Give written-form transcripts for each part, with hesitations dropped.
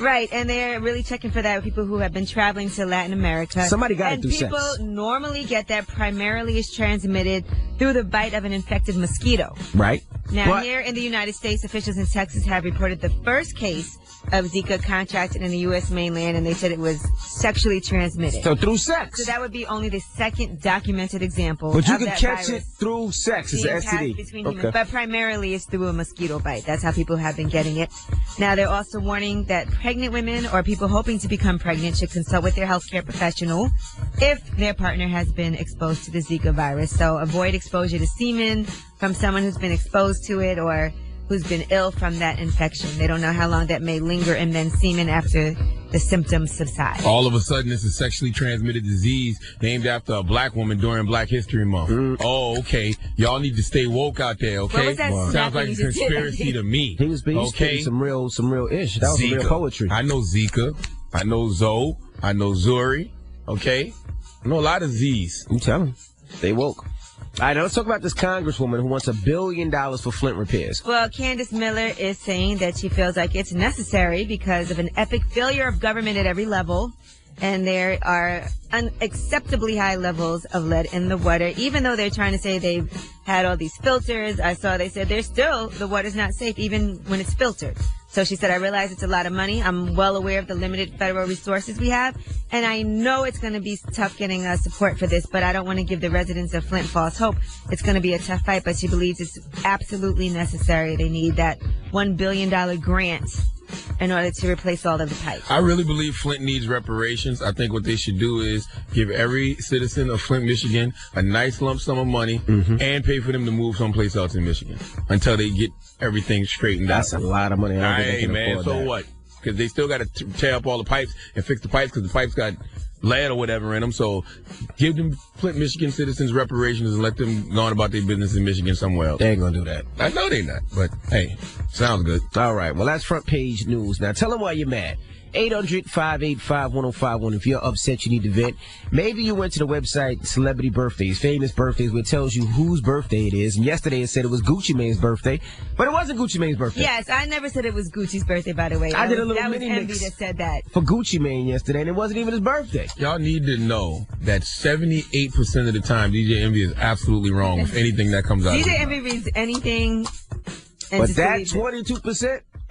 Right, and they're really checking for that with people who have been traveling to Latin America. Somebody got it through sex. And people normally get that primarily is transmitted through the bite of an infected mosquito. Right. Now, here in the United States, officials in Texas have reported the first case of Zika contracted in the U.S. mainland, and they said it was sexually transmitted. So through sex. So that would be only the second documented example. But you of can that catch virus it through sex. It's an STD. Between humans, but primarily it's through a mosquito bite. That's how people have been getting it. Now, they're also warning that pregnant women or people hoping to become pregnant should consult with their healthcare professional if their partner has been exposed to the Zika virus. So avoid exposure to semen from someone who's been exposed to it or who's been ill from that infection. They don't know how long that may linger in men's semen after the symptoms subside. All of a sudden, it's a sexually transmitted disease named after a black woman during Black History Month. Oh, okay. Y'all need to stay woke out there, okay? What was that Sounds like a conspiracy to me. He was spitting some real ish. That was Zika. real poetry. I know Zika. I know Zoe. I know Zuri. Okay? I know a lot of Z's. I'm telling you. Stay woke. All right, now let's talk about this congresswoman who wants $1 billion for Flint repairs. Well, Candace Miller is saying that she feels like it's necessary because of an epic failure of government at every level. And there are unacceptably high levels of lead in the water, even though they're trying to say they've had all these filters. I saw they said the water's not safe even when it's filtered. So she said, I realize it's a lot of money. I'm well aware of the limited federal resources we have. And I know it's going to be tough getting support for this, but I don't want to give the residents of Flint false hope. It's going to be a tough fight, but she believes it's absolutely necessary. They need that $1 billion grant in order to replace all of the pipes. I really believe Flint needs reparations. I think what they should do is give every citizen of Flint, Michigan, a nice lump sum of money and pay for them to move someplace else in Michigan until they get everything straightened out. That's a lot of money. Hey, man, so what? Because they still got to tear up all the pipes and fix the pipes because the pipes got lead or whatever in them. So give them Flint, Michigan citizens reparations and let them go on about their business in Michigan somewhere else. They ain't going to do that. I know they not, but hey, sounds good. All right. Well, that's front page news. Now, tell them why you're mad. 800-585-1051. If you're upset, you need to vent. Maybe you went to the website Celebrity Birthdays, Famous Birthdays, where it tells you whose birthday it is. And yesterday it said it was Gucci Mane's birthday, but it wasn't Gucci Mane's birthday. Yes, I never said it was Gucci's birthday, by the way. I did a little mini mix. Envy that said that. For Gucci Mane yesterday, and it wasn't even his birthday. Y'all need to know that 78% of the time, DJ Envy is absolutely wrong with anything that comes out of his DJ mouth. Envy reads anything. And But just that believes it.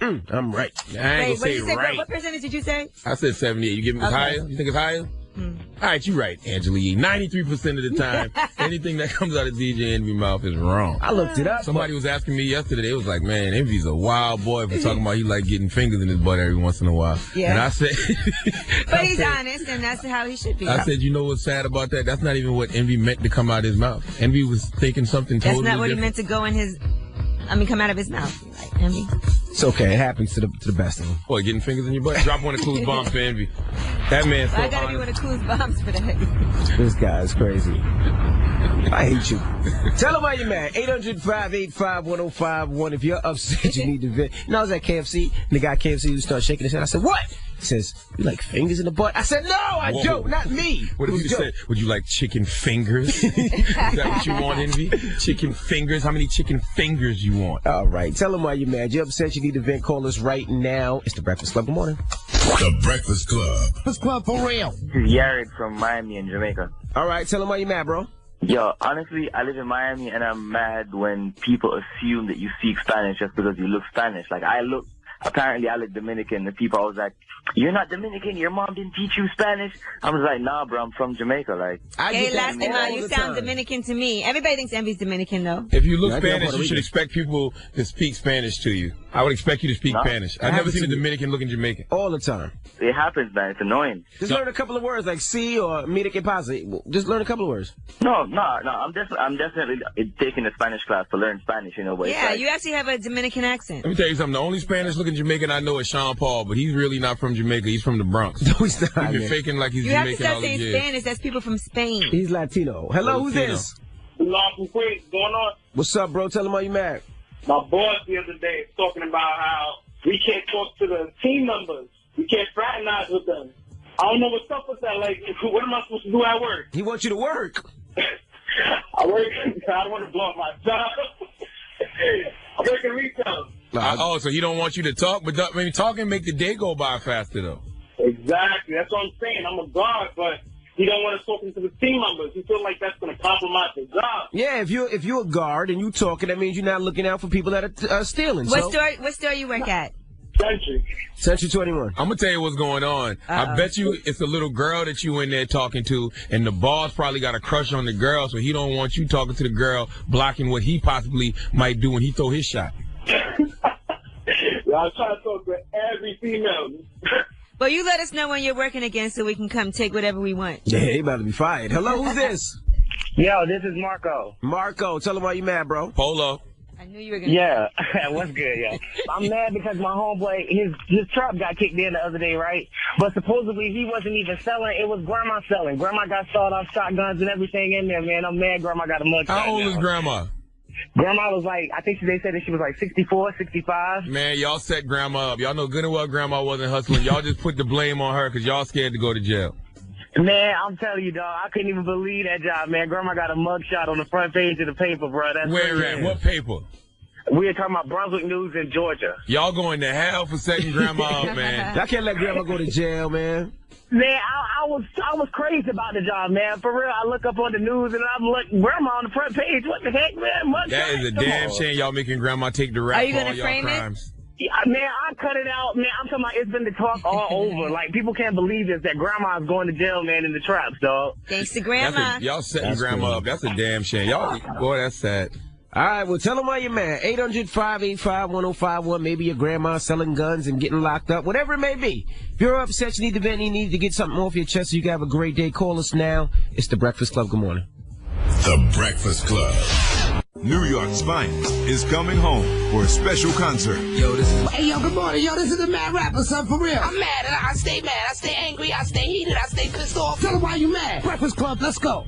22%, I'm right. I ain't Wait, gonna what did say you say? right. What percentage did you say? I said 78. You give me higher? You think it's higher? All right, you right, Angela Yee. 93% of the time, anything that comes out of DJ Envy mouth is wrong. I looked it up. Somebody was asking me yesterday. They was like, man, Envy's a wild boy for talking about he like getting fingers in his butt every once in a while. Yeah. And I said... But he's honest, and that's how he should be. I said, you know what's sad about that? That's not even what Envy meant to come out of his mouth. Envy was thinking something totally That's not what different. he meant to go in his... come out of his mouth. You're right, Envy. It's okay. It happens to the best of them. Boy, getting fingers in your butt? Drop one of Clue's bombs for Envy. That man's so I gotta be one of Clue's bombs for that. This guy is crazy. I hate you. Tell him why you're mad. 800-585-1051. If you're upset, you need to vent. You know, I was at KFC, and the guy at KFC who started shaking his head. I said, what? He says, you like fingers in the butt? I said, no, I Whoa. don't. Not me. What did you say? Would you like chicken fingers? Is that what you want, Envy? Chicken fingers? How many chicken fingers you want? All right. Tell him why you're mad. You're upset, you need to vent. Call us right now. It's The Breakfast Club. Good morning. The Breakfast Club. Breakfast Club for real. This is Yared from Miami in Jamaica. All right. Tell him why you're mad, bro. Yo, honestly, I live in Miami and I'm mad when people assume that you speak Spanish just because you look Spanish. Like, apparently I look Dominican. The people always like, you're not Dominican, your mom didn't teach you Spanish. I was like, nah, bro, I'm from Jamaica. Like, Hey, Lastima, you sound Dominican to me. Everybody thinks Envy's Dominican, though. If you look Spanish, you should expect people to speak Spanish to you. I would expect you to speak Spanish. I've never seen a Dominican looking Jamaican. All the time. it happens, man. It's annoying. Just learn a couple of words like "si" or "mira que pasa." Just learn a couple of words. No. I'm definitely taking a Spanish class to learn Spanish. You know, but yeah, you actually have a Dominican accent. Let me tell you something. The only Spanish-looking Jamaican I know is Sean Paul, but he's really not from Jamaica. He's from the Bronx. No, he's not. He's been faking like he's you have Jamaican to all start these saying years. Spanish. That's people from Spain. He's Latino. Hello, who's Latino. this? Lawson Queen, what's going on? What's up, bro? Tell him why you mad. My boss the other day was talking about how we can't talk to the team members. We can't fraternize with them. I don't know what's up with that. Like, what am I supposed to do at work? He wants you to work. I don't want to blow up my job. I work in retail. So he don't want you to talk, but maybe talking make the day go by faster though. Exactly. That's what I'm saying. I'm a guard, but he don't want to talk to the team members. He feels like that's going to compromise his job. Yeah, if you're a guard and you talking, that means you're not looking out for people that are stealing. What store you work at? Century 21. I'm gonna tell you what's going on. I bet you it's a little girl that you in there talking to, and the boss probably got a crush on the girl, so he don't want you talking to the girl, blocking what he possibly might do when he throw his shot. I'm trying to talk to every female. Well, you let us know when you're working again so we can come take whatever we want. Yeah, he about to be fired. Hello, who's this? Yo, this is Marco. Marco, tell him why you mad, bro. Polo. I knew you were going to. Yeah, what's good, yo? I'm mad because my homeboy, his truck got kicked in the other day, right? But supposedly he wasn't even selling. It was Grandma selling. Grandma got sawed off shotguns and everything in there, man. I'm mad Grandma got a mug. How old is Grandma? Grandma was like, I think they said that she was like 64, 65. Man, y'all set Grandma up. Y'all know good and well Grandma wasn't hustling. Y'all just put the blame on her because y'all scared to go to jail. Man, I'm telling you, dog, I couldn't even believe that job, man. Grandma got a mugshot on the front page of the paper, bro. That's Where at? What paper? We are talking about Brunswick News in Georgia. Y'all going to hell for setting Grandma up, man. I can't let Grandma go to jail, man. Man, I was crazy about the job, man. For real, I look up on the news and I'm like, Grandma on the front page. What the heck, man? That is a damn shame y'all making Grandma take the rap for all y'all crimes. Yeah, man, I cut it out, man. I'm talking about it's been the talk all over. Like, people can't believe this, that Grandma's going to jail, man, in the traps, dog. Thanks to Grandma. Y'all setting Grandma up. That's a damn shame. Y'all, boy, that's sad. All right, well, tell them why you're mad. 800-585-1051. Maybe your grandma's selling guns and getting locked up. Whatever it may be. If you're upset, you need to vent, you need to get something off your chest so you can have a great day. Call us now. It's The Breakfast Club. Good morning. The Breakfast Club. New York's finest is coming home for a special concert. Hey, yo, good morning. Yo, this is the mad rapper, son, for real. I'm mad, and I stay mad. I stay angry. I stay heated. I stay pissed off. Tell them why you mad. Breakfast Club, let's go.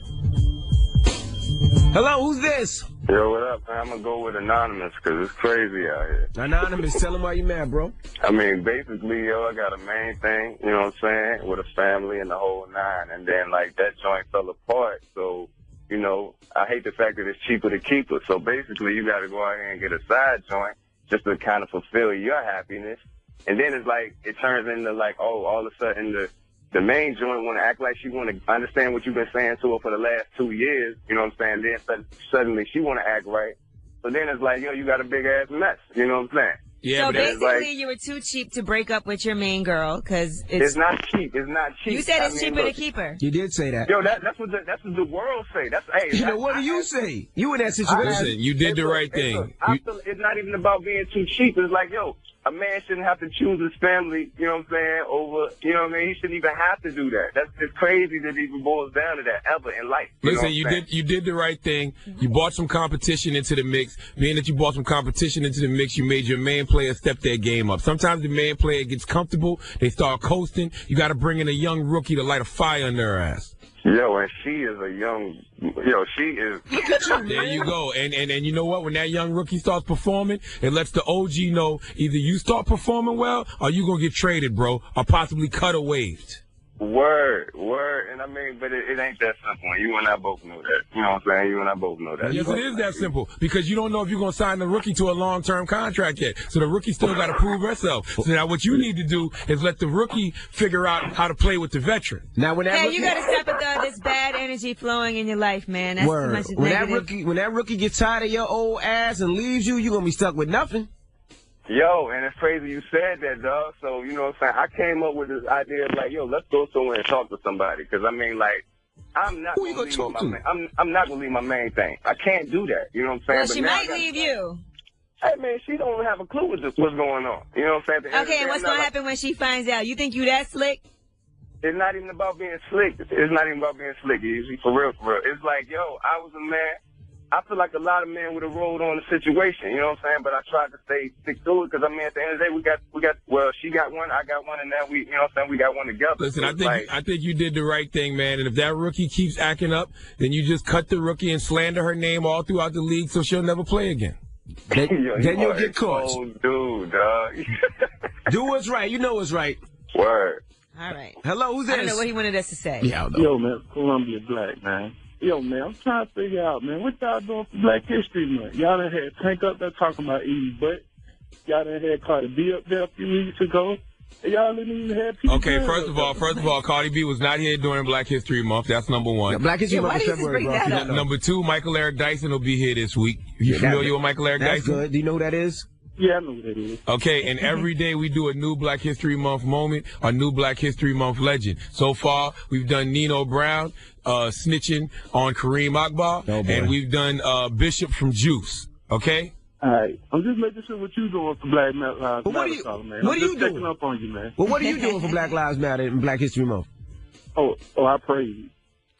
Hello, who's this? Yo, what up, man? I'm gonna go with Anonymous because it's crazy out here. Anonymous, tell them why you mad, bro. I mean, basically, yo, I got a main thing, you know what I'm saying, with a family and the whole nine. And then, like, that joint fell apart. So, you know, I hate the fact that it's cheaper to keep it. So basically, you got to go out here and get a side joint just to kind of fulfill your happiness. And then it's like, it turns into like, oh, all of a sudden the main joint want to act like she want to understand what you've been saying to her for the last 2 years. You know what I'm saying? Then suddenly she want to act right. So then it's like, yo, you got a big ass mess. You know what I'm saying? Yeah, so but basically, like, you were too cheap to break up with your main girl because it's not cheap. It's not cheap. You said it's cheaper to keep her. You did say that. Yo, that's what the world say. That's hey. You know, what do you say? You in that situation? Listen, you did the right thing. Look, I feel it's not even about being too cheap. It's like, yo, a man shouldn't have to choose his family, you know what I'm saying, over, you know what I mean? He shouldn't even have to do that. That's just crazy that it even boils down to that ever in life. Listen, you did the right thing. You brought some competition into the mix. Being that you brought some competition into the mix, you made your main player step their game up. Sometimes the main player gets comfortable. They start coasting. You got to bring in a young rookie to light a fire under her ass. Yo, and she is a young, she is. Look at you, there you go. And you know what? When that young rookie starts performing, it lets the OG know either you start performing well or you going to get traded, bro, or possibly cut or waived. Word. And I mean, but it ain't that simple. You and I both know that. You know what I'm saying? You and I both know that. Yes, it is that simple because you don't know if you're going to sign the rookie to a long-term contract yet. So the rookie still got to prove herself. So now what you need to do is let the rookie figure out how to play with the veteran. Now when that you got to stop it, this bad energy flowing in your life, man. That's word. Too much When that rookie gets tired of your old ass and leaves you, you're going to be stuck with nothing. Yo, and it's crazy you said that, dog. So, you know what I'm saying? I came up with this idea of like, yo, let's go somewhere and talk to somebody. Because, I mean, like, I'm not going to leave my main, I'm not going to leave my main thing. I can't do that. You know what I'm saying? Well, but she might leave you. Hey, man, she don't have a clue what's going on. You know what I'm saying? Okay, and what's going to happen when she finds out? You think you that slick? It's not even about being slick. It's not even about being slick. For real. It's like, yo, I was a man. I feel like a lot of men would have rolled on the situation, you know what I'm saying? But I tried to stick to it because, I mean, at the end of the day, well, she got one, I got one, and now you know what I'm saying, we got one together. Listen, I think you did the right thing, man. And if that rookie keeps acting up, then you just cut the rookie and slander her name all throughout the league so she'll never play again. Then you'll get caught. Oh, dude, dog. Do what's right. You know what's right. Word. All right. Hello, who's this? I don't know what he wanted us to say. Yeah, Yo, man, Columbia Black, man. Yo, man, I'm trying to figure out, man, what y'all doing for Black History Month? Y'all done had Tank up there talking about eating butt. Y'all done had Cardi B up there a few weeks ago. And y'all didn't even have people. Okay, first of all, Cardi B was not here during Black History Month. That's number one. Yeah, Black History Month is February, bro. Number two, Michael Eric Dyson will be here this week. You familiar with Michael Eric Dyson? That's good. Do you know who that is? Yeah, I know who that is. Okay, and every day we do a new Black History Month moment, a new Black History Month legend. So far, we've done Nino Brown snitching on Kareem Akbar, and we've done Bishop from Juice. Okay? All right. I'm just making sure what you doing for Black Lives Matter, man. What are you doing? Checking up on you, man. Well, what are you doing for Black Lives Matter and Black History Month? Oh, I prayed.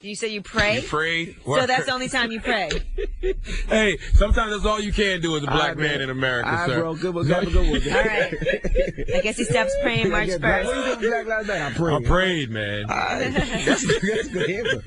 You say you pray? You prayed? So that's the only time you pray? Hey, sometimes that's all you can do as a black man in America, sir. Bro, good one. Have a good one. All right. I guess he stops praying March 1st. What are you doing for Black Lives Matter? I prayed. I prayed, man. That's good answer.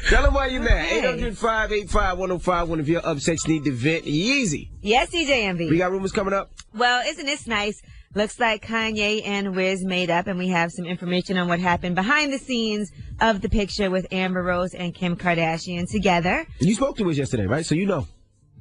Tell them why you mad. 800-585-1051 if you're upset, you need to vent. Yeezy. Yes, DJ Envy. We got rumors coming up? Well, isn't this nice? Looks like Kanye and Wiz made up, and we have some information on what happened behind the scenes of the picture with Amber Rose and Kim Kardashian together. You spoke to Wiz yesterday, right? So you know.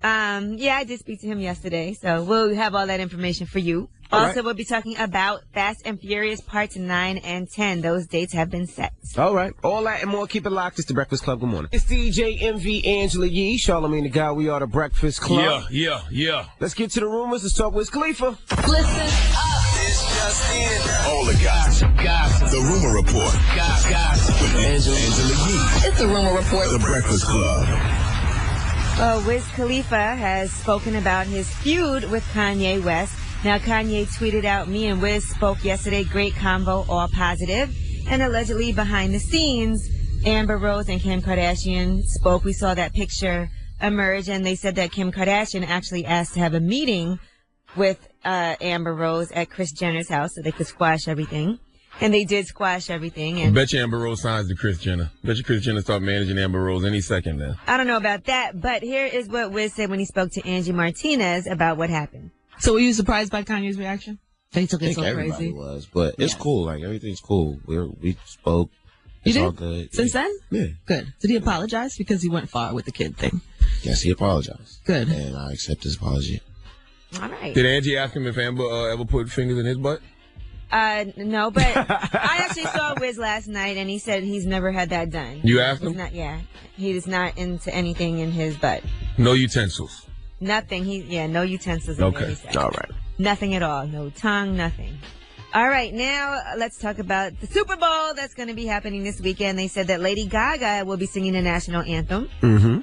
Yeah, I did speak to him yesterday, so we'll have all that information for you. Also, we'll be talking about Fast and Furious Parts 9 and 10. Those dates have been set. All right. All that and more. Keep it locked. It's The Breakfast Club. Good morning. It's DJ MV Angela Yee, Charlamagne the Guy. We are The Breakfast Club. Yeah. Let's get to the rumors. Let's talk with Khalifa. Listen up. It's just in. All the gossip. The Rumor Report. Gossip. With Angela Yee. It's The Rumor Report. The Breakfast Club. Well, Wiz Khalifa has spoken about his feud with Kanye West. Now, Kanye tweeted out, "Me and Wiz spoke yesterday. Great combo, all positive." And allegedly behind the scenes, Amber Rose and Kim Kardashian spoke. We saw that picture emerge, and they said that Kim Kardashian actually asked to have a meeting with Amber Rose at Kris Jenner's house so they could squash everything. And they did squash everything. And bet you Amber Rose signs to Kris Jenner. Bet you Kris Jenner start managing Amber Rose any second now. I don't know about that, but here is what Wiz said when he spoke to Angie Martinez about what happened. So were you surprised by Kanye's reaction? They took it so crazy. Everybody was, but it's cool. Like, everything's cool. We spoke. It's all good. Since then? Yeah. Good. Did he apologize? Because he went far with the kid thing. Yes, he apologized. Good. And I accept his apology. All right. Did Angie ask him if Amber ever put fingers in his butt? No, but I actually saw Wiz last night, and he said he's never had that done. You asked him? He is not into anything in his butt. No utensils. Nothing. No utensils. Okay. All right. Nothing at all. No tongue, nothing. All right. Now let's talk about the Super Bowl that's going to be happening this weekend. They said that Lady Gaga will be singing the national anthem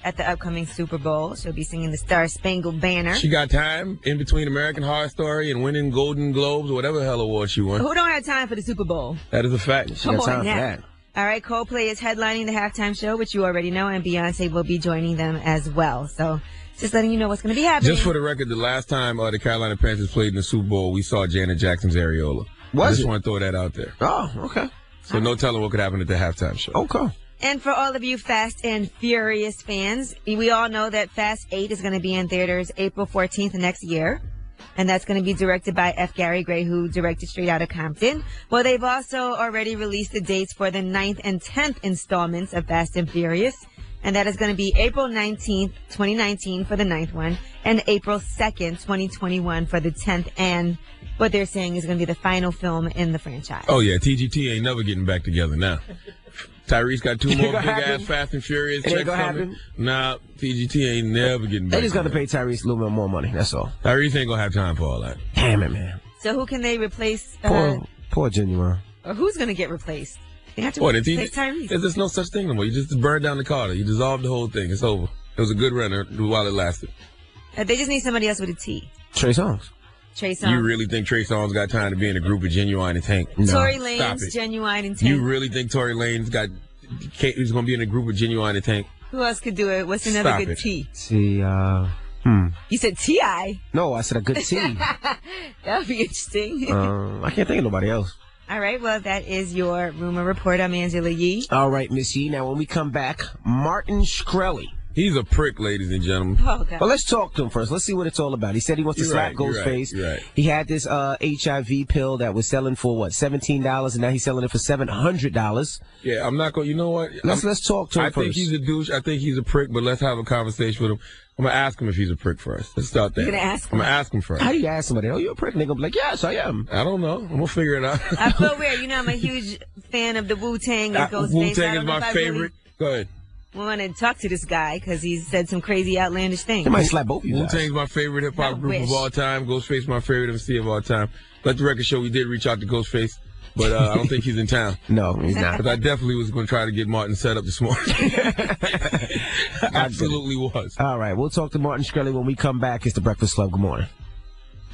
at the upcoming Super Bowl. She'll be singing the Star Spangled Banner. She got time in between American Horror Story and winning Golden Globes or whatever the hell award she won. Who don't have time for the Super Bowl? That is a fact. She got time for that. All right, Coldplay is headlining the halftime show, which you already know, and Beyonce will be joining them as well. So just letting you know what's going to be happening. Just for the record, the last time the Carolina Panthers played in the Super Bowl, we saw Janet Jackson's areola. I just want to throw that out there. Oh, okay. So no telling what could happen at the halftime show. Okay. And for all of you Fast and Furious fans, we all know that Fast 8 is going to be in theaters April 14th next year. And that's going to be directed by F. Gary Gray, who directed Straight Outta Compton. Well, they've also already released the dates for the 9th and 10th installments of Fast and Furious. And that is going to be April 19th, 2019 for the 9th one, and April 2nd, 2021 for the 10th, and what they're saying is going to be the final film in the franchise. Oh, yeah, TGT ain't never getting back together now. Tyrese got 2 more big-ass Fast and Furious checks coming. Nah, TGT ain't never getting back. They just got to pay Tyrese a little bit more money, that's all. Tyrese ain't going to have time for all that. Damn it, man. So who can they replace? Poor Genuine. Or who's going to get replaced? They have to replace Tyrese. There's no such thing no more. You just burn down the Carter. You dissolve the whole thing. It's over. It was a good runner while it lasted. They just need somebody else with a T. Trey Songz. You really think Trey Songz got time to be in a group of Genuine and Tank? No. Tory Lanez, Genuine and Tank. You really think Tory Lanez is going to be in a group of Genuine and Tank? Who else could do it? What's another good T? You said T.I.? No, I said a good T. That would be interesting. I can't think of nobody else. All right, well, that is your rumor report. I'm Angela Yee. All right, Miss Yee. Now, when we come back, Martin Shkreli He's a prick, ladies and gentlemen. Oh, God. Well, let's talk to him first. Let's see what it's all about. He said he wants to slap Ghostface. Right. He had this HIV pill that was selling for, what, $17, and now he's selling it for $700. Yeah, I'm not going to, you know what? Let's talk to him first. I think he's a douche. I think he's a prick, but let's have a conversation with him. I'm going to ask him if he's a prick first. Let's start there. You're going to ask him? I'm going to ask him first. How do you ask somebody, oh, you're a prick? And they're going to be like, yes, I am. I don't know. I'm going to figure it out. I feel weird. You know, I'm a huge fan of the Wu-Tang and Ghostface. Wu-Tang is my favorite. Go ahead. I want to talk to this guy because he's said some crazy, outlandish things. He might slap both of you guys. Wu-Tang's my favorite hip-hop group of all time. Ghostface my favorite MC of all time. Let the record show we did reach out to Ghostface, but I don't think he's in town. No, he's not. Because I definitely was going to try to get Martin set up this morning. Absolutely was. All right, we'll talk to Martin Shkreli when we come back. It's The Breakfast Club. Good morning.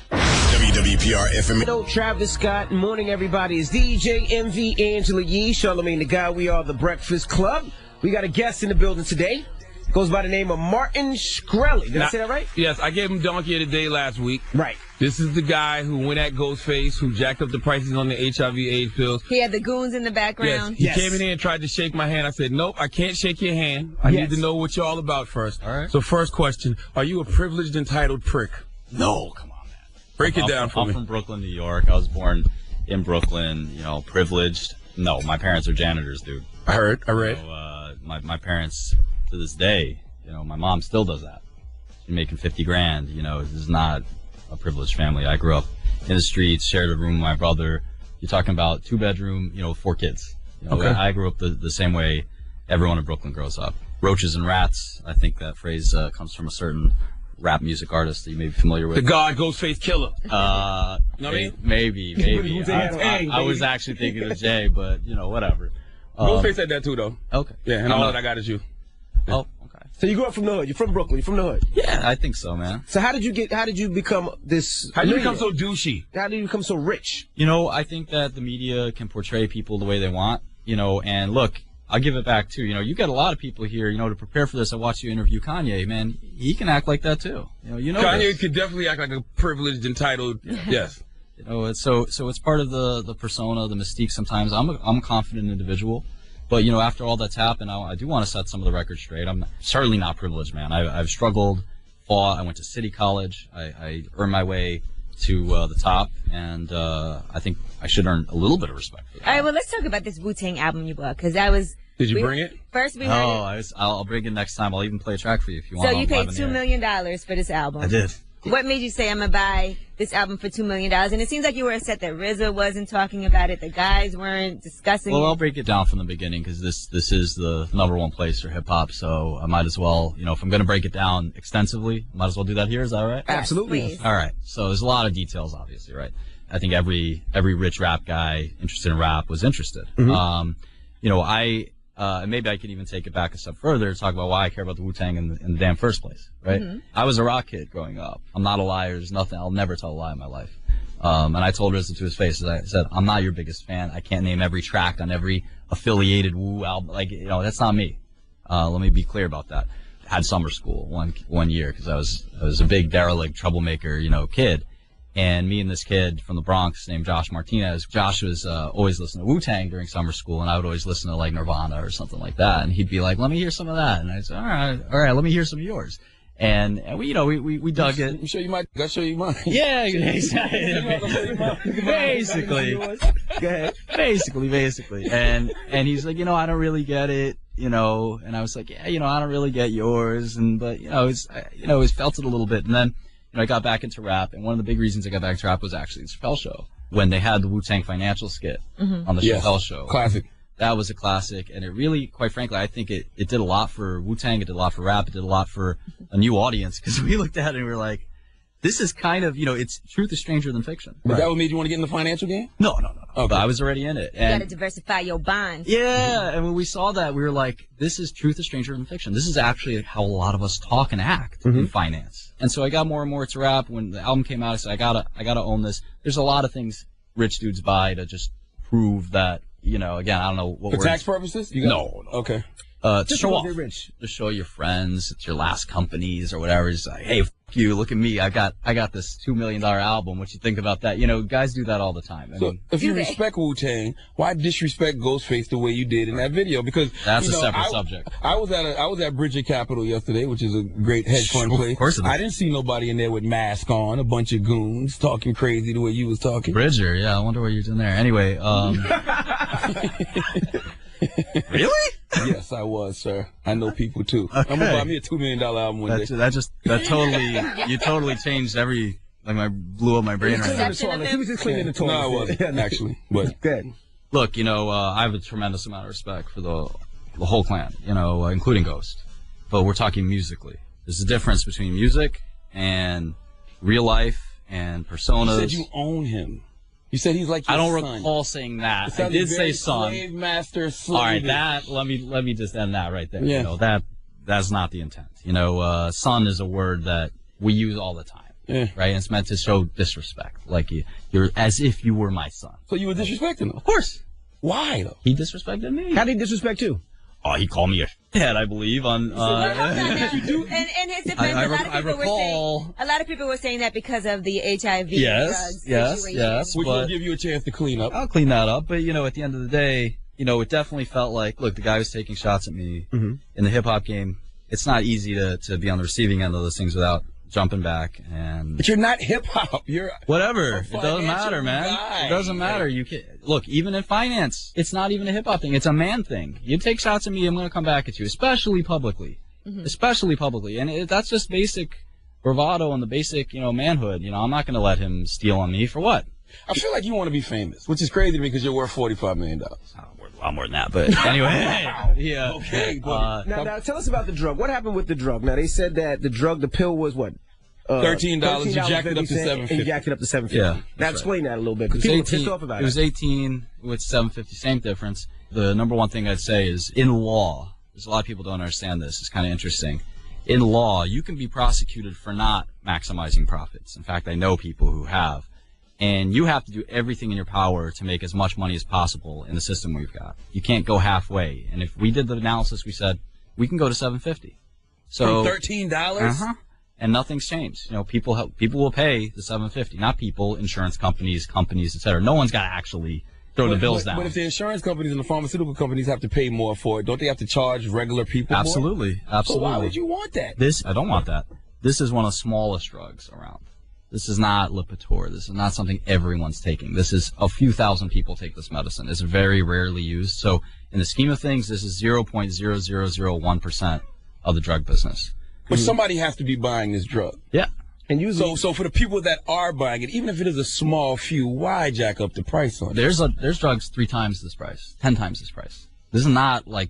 WWPR FM. Hello, Travis Scott. Morning, everybody. It's DJ MV Angela Yee, Charlamagne the Guy. We are The Breakfast Club. We got a guest in the building today. Goes by the name of Martin Shkreli. Did I say that right? Yes, I gave him Donkey of the Day last week. Right. This is the guy who went at Ghostface, who jacked up the prices on the HIV/AIDS pills. He had the goons in the background. Yes. He came in here and tried to shake my hand. I said, nope, I can't shake your hand. I need to know what you're all about first. All right. So first question, are you a privileged, entitled prick? No, come on, man. Break it down for me. I'm from Brooklyn, New York. I was born in Brooklyn, privileged. No, my parents are janitors, dude. I read. So, my parents, to this day, my mom still does that. She's making $50,000. This is not a privileged family. I grew up in the streets, shared a room with my brother. You're talking about 2-bedroom, 4 kids. Okay. I grew up the same way everyone in Brooklyn grows up. Roaches and rats. I think that phrase comes from a certain rap music artist that you may be familiar with. The God Ghostface Killer. Maybe. I was actually thinking of Jay, but whatever. Ghostface said that too, though. Okay. Yeah, and all that I got is you. Oh, okay. So you grew up from the hood. You're from Brooklyn. You're from the hood. Yeah, I think so, man. So how did you become this? How did you become so douchey? How did you become so rich? I think that the media can portray people the way they want, and look, I'll give it back too. You got a lot of people here, to prepare for this. I watched you interview Kanye, man. He can act like that too. Kanye could definitely act like a privileged, entitled, yes. So it's part of the persona, the mystique sometimes. I'm a confident individual. But, after all that's happened, I do want to set some of the records straight. I'm certainly not privileged, man. I've struggled, fought. I went to City College. I earned my way to the top, and I think I should earn a little bit of respect for that. All right, well, let's talk about this Wu-Tang album you bought, because that was... Did you bring it? First we heard it. I'll bring it next time. I'll even play a track for you if you want. So you paid $2 million for this album. I did. What made you say, I'm going to buy this album for $2 million? And it seems like you were upset that RZA wasn't talking about it, the guys weren't discussing it. Well, I'll break it down from the beginning, because this is the #1 place for hip-hop, so I might as well, if I'm going to break it down extensively, I might as well do that here. Is that all right? Absolutely. Please. All right. So there's a lot of details, obviously, right? I think every rich rap guy interested in rap was interested. Mm-hmm. Maybe I could even take it back a step further to talk about why I care about the Wu-Tang in the damn first place, right? Mm-hmm. I was a rock kid growing up. I'm not a liar. There's nothing. I'll never tell a lie in my life. And I told RZA to his face, as I said, I'm not your biggest fan. I can't name every track on every affiliated Wu album. That's not me. Let me be clear about that. I had summer school one year because I was a big derelict troublemaker, kid. And me and this kid from the Bronx named Josh Martinez, Josh was always listening to Wu-Tang during summer school, and I would always listen to like Nirvana or something like that. And he'd be like, "Let me hear some of that." And I said, "All right, let me hear some of yours." And we dug it. I'm sure you might. I'll show you mine. Yeah, basically. Go ahead. Basically. And he's like, I don't really get it, and I was like, yeah, I don't really get yours, but it felt it a little bit, and then. I got back into rap, and one of the big reasons I got back into rap was actually the Chappelle Show. When they had the Wu-Tang financial skit on the Chappelle Show. Classic. That was a classic, and it really, quite frankly, I think it did a lot for Wu-Tang, it did a lot for rap, it did a lot for a new audience, because we looked at it and we were like, this is kind of, it's truth is stranger than fiction. But that what made you want to get in the financial game? No. Okay. But I was already in it. You got to diversify your bonds. Yeah, and when we saw that, we were like, this is truth is stranger than fiction. This is actually how a lot of us talk and act in finance. And so I got more and more to rap. When the album came out, I said, I gotta own this. There's a lot of things rich dudes buy to just prove that, again, I don't know what for tax purposes? No. Okay. To show off. Rich. To show your friends, it's your last companies or whatever. It's like, hey, you, look at me. I got this $2 million album. What you think about that? You know, guys do that all the time. I mean, if you respect Wu-Tang, why disrespect Ghostface the way you did in that video? Because that's a separate subject. I was at Bridget Capital yesterday, which is a great hedge fund place. Of course it is. I didn't see nobody in there with mask on, a bunch of goons talking crazy the way you was talking. Bridger, yeah, I wonder what you're doing there. Anyway, Really? Yes, I was, sir. I know people too. Okay. I'm gonna buy me a $2 million album one day. You totally changed blew up my brain right now. He was just cleaning the toilet. No, I wasn't actually. But good. Look, I have a tremendous amount of respect for the whole clan, including Ghost. But we're talking musically. There's a difference between music and real life and personas. You said you own him. You said he's like your son. I don't recall saying that. I did say son. Slave master, slave. All right, let me just end that right there. Yeah. That's not the intent. Son is a word that we use all the time. Yeah. Right? And it's meant to show disrespect. Like you're as if you were my son. So you were disrespecting him? Of course. Why though? He disrespected me. How did he disrespect you? Oh, he called me a shithead, I believe, on. And his defense, a lot of people were saying that because of the HIV drugs situation. Which will give you a chance to clean up. I'll clean that up, but at the end of the day, it definitely felt like, look, the guy was taking shots at me in the hip hop game. It's not easy to be on the receiving end of those things without jumping back But you're not hip hop. You're whatever. It doesn't matter, man. Guy. It doesn't matter. You can look, even in finance, it's not even a hip hop thing. It's a man thing. You take shots at me, I'm going to come back at you, especially publicly. Especially publicly, and that's just basic bravado and the basic, manhood. I'm not going to let him steal on me for what? I feel like you want to be famous, which is crazy to me because you're worth $45 million. A lot more than that, but anyway. Yeah. Okay. Now tell us about the drug. What happened with the drug? Now they said that the pill was what? $13. You jacked it up to $7.50. And you jacked it up to $7.50. Yeah. Now explain that a little bit because people were pissed off about it. It was 18 with $7.50, same difference. The number one thing I'd say is in law. There's a lot of people don't understand this. It's kind of interesting. In law, you can be prosecuted for not maximizing profits. In fact, I know people who have. And you have to do everything in your power to make as much money as possible in the system we've got. You can't go halfway. And if we did the analysis, we said we can go to $7.50. So from $13? And nothing's changed. People will pay the $7.50. Not people, insurance companies, etc. No one's got to actually throw the bills down. But if the insurance companies and the pharmaceutical companies have to pay more for it, don't they have to charge regular people more? Absolutely. So why would you want that? I don't want that. This is one of the smallest drugs around. This is not Lipitor. This is not something everyone's taking. This is a few thousand people take this medicine. It's very rarely used. So in the scheme of things, this is 0.0001% of the drug business. But somebody has to be buying this drug. Yeah. And usually, so for the people that are buying it, even if it is a small few, why jack up the price on it? There's drugs 3 times this price, 10 times this price. This is not like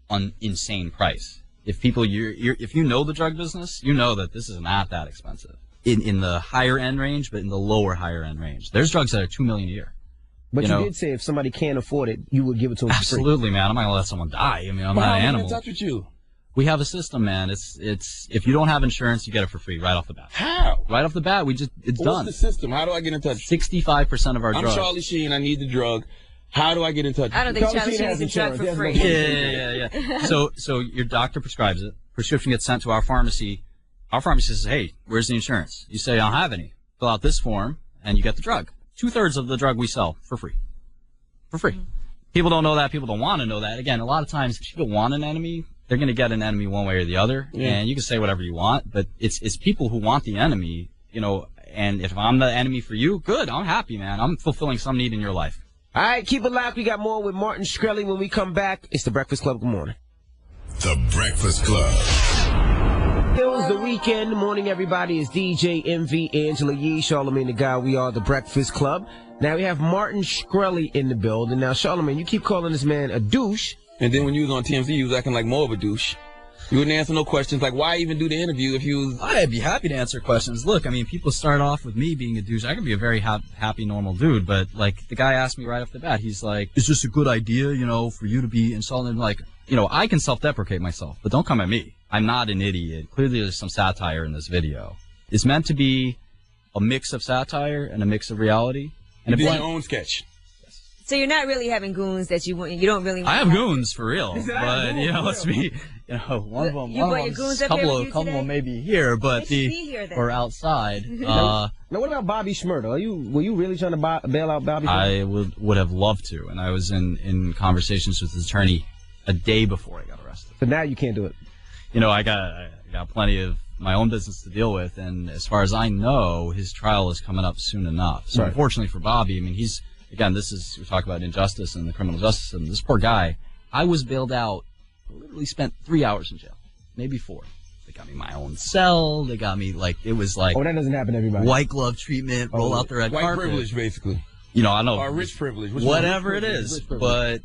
an insane price. If people if you know the drug business, you know that this is not that expensive. In the higher end range, but in the lower higher end range. There's drugs that are $2 million a year. But you did say if somebody can't afford it, you would give it to them for free. Absolutely, man. I'm not gonna let someone die. I'm not an animal. In touch with you? We have a system, man. It's if you don't have insurance, you get it for free right off the bat. How? Right off the bat, it's done. What's the system? How do I get in touch? 65% of our drugs. I'm Charlie Sheen. I need the drug. How do I get in touch? I don't think Charlie Sheen has a drug for free. Yeah. So your doctor prescribes it. Prescription gets sent to our pharmacy. Our pharmacy says, hey, where's the insurance? You say, I don't have any. Fill out this form, and you get the drug. 2/3 of the drug we sell for free. For free. People don't know that. People don't want to know that. Again, a lot of times, if people want an enemy, they're going to get an enemy one way or the other. Yeah. And you can say whatever you want, but it's people who want the enemy, and if I'm the enemy for you, good. I'm happy, man. I'm fulfilling some need in your life. All right, keep it locked. We got more with Martin Shkreli when we come back. It's The Breakfast Club. Good morning. The Breakfast Club. It was the weekend. Morning, everybody. It's DJ MV, Angela Yee, Charlamagne the Guy. We are The Breakfast Club. Now we have Martin Shkreli in the building. Now, Charlamagne, you keep calling this man a douche. And then when you was on TMZ, you was acting like more of a douche. You wouldn't answer no questions. Like, why even do the interview if you was... I'd be happy to answer questions. Look, I mean, people start off with me being a douche. I can be a very happy, normal dude, but, like, the guy asked me right off the bat, he's like, is this a good idea, for you to be insulting? Like, I can self-deprecate myself, but don't come at me. I'm not an idiot. Clearly there's some satire in this video. It's meant to be a mix of satire and a mix of reality. And it's your own sketch. So you're not really having goons that you don't really want. I have goons for real, but let's be You know, one of them, couple of them may be here, but or outside. Now, what about Bobby Shmurda? Were you really trying to bail out Bobby? I would have loved to, and I was in conversations with his attorney a day before I got arrested. But now you can't do it. You know, I got plenty of my own business to deal with, and as far as I know, his trial is coming up soon enough. So unfortunately for Bobby, I mean, we talk about injustice and the criminal justice system. This poor guy, I was bailed out. Literally spent 3 hours in jail, maybe 4. They got me my own cell. They got me it was like. Oh, that doesn't happen to everybody. White glove treatment, roll out the red white carpet. Privilege, basically. You know, I know. Or rich privilege. Whatever it is, but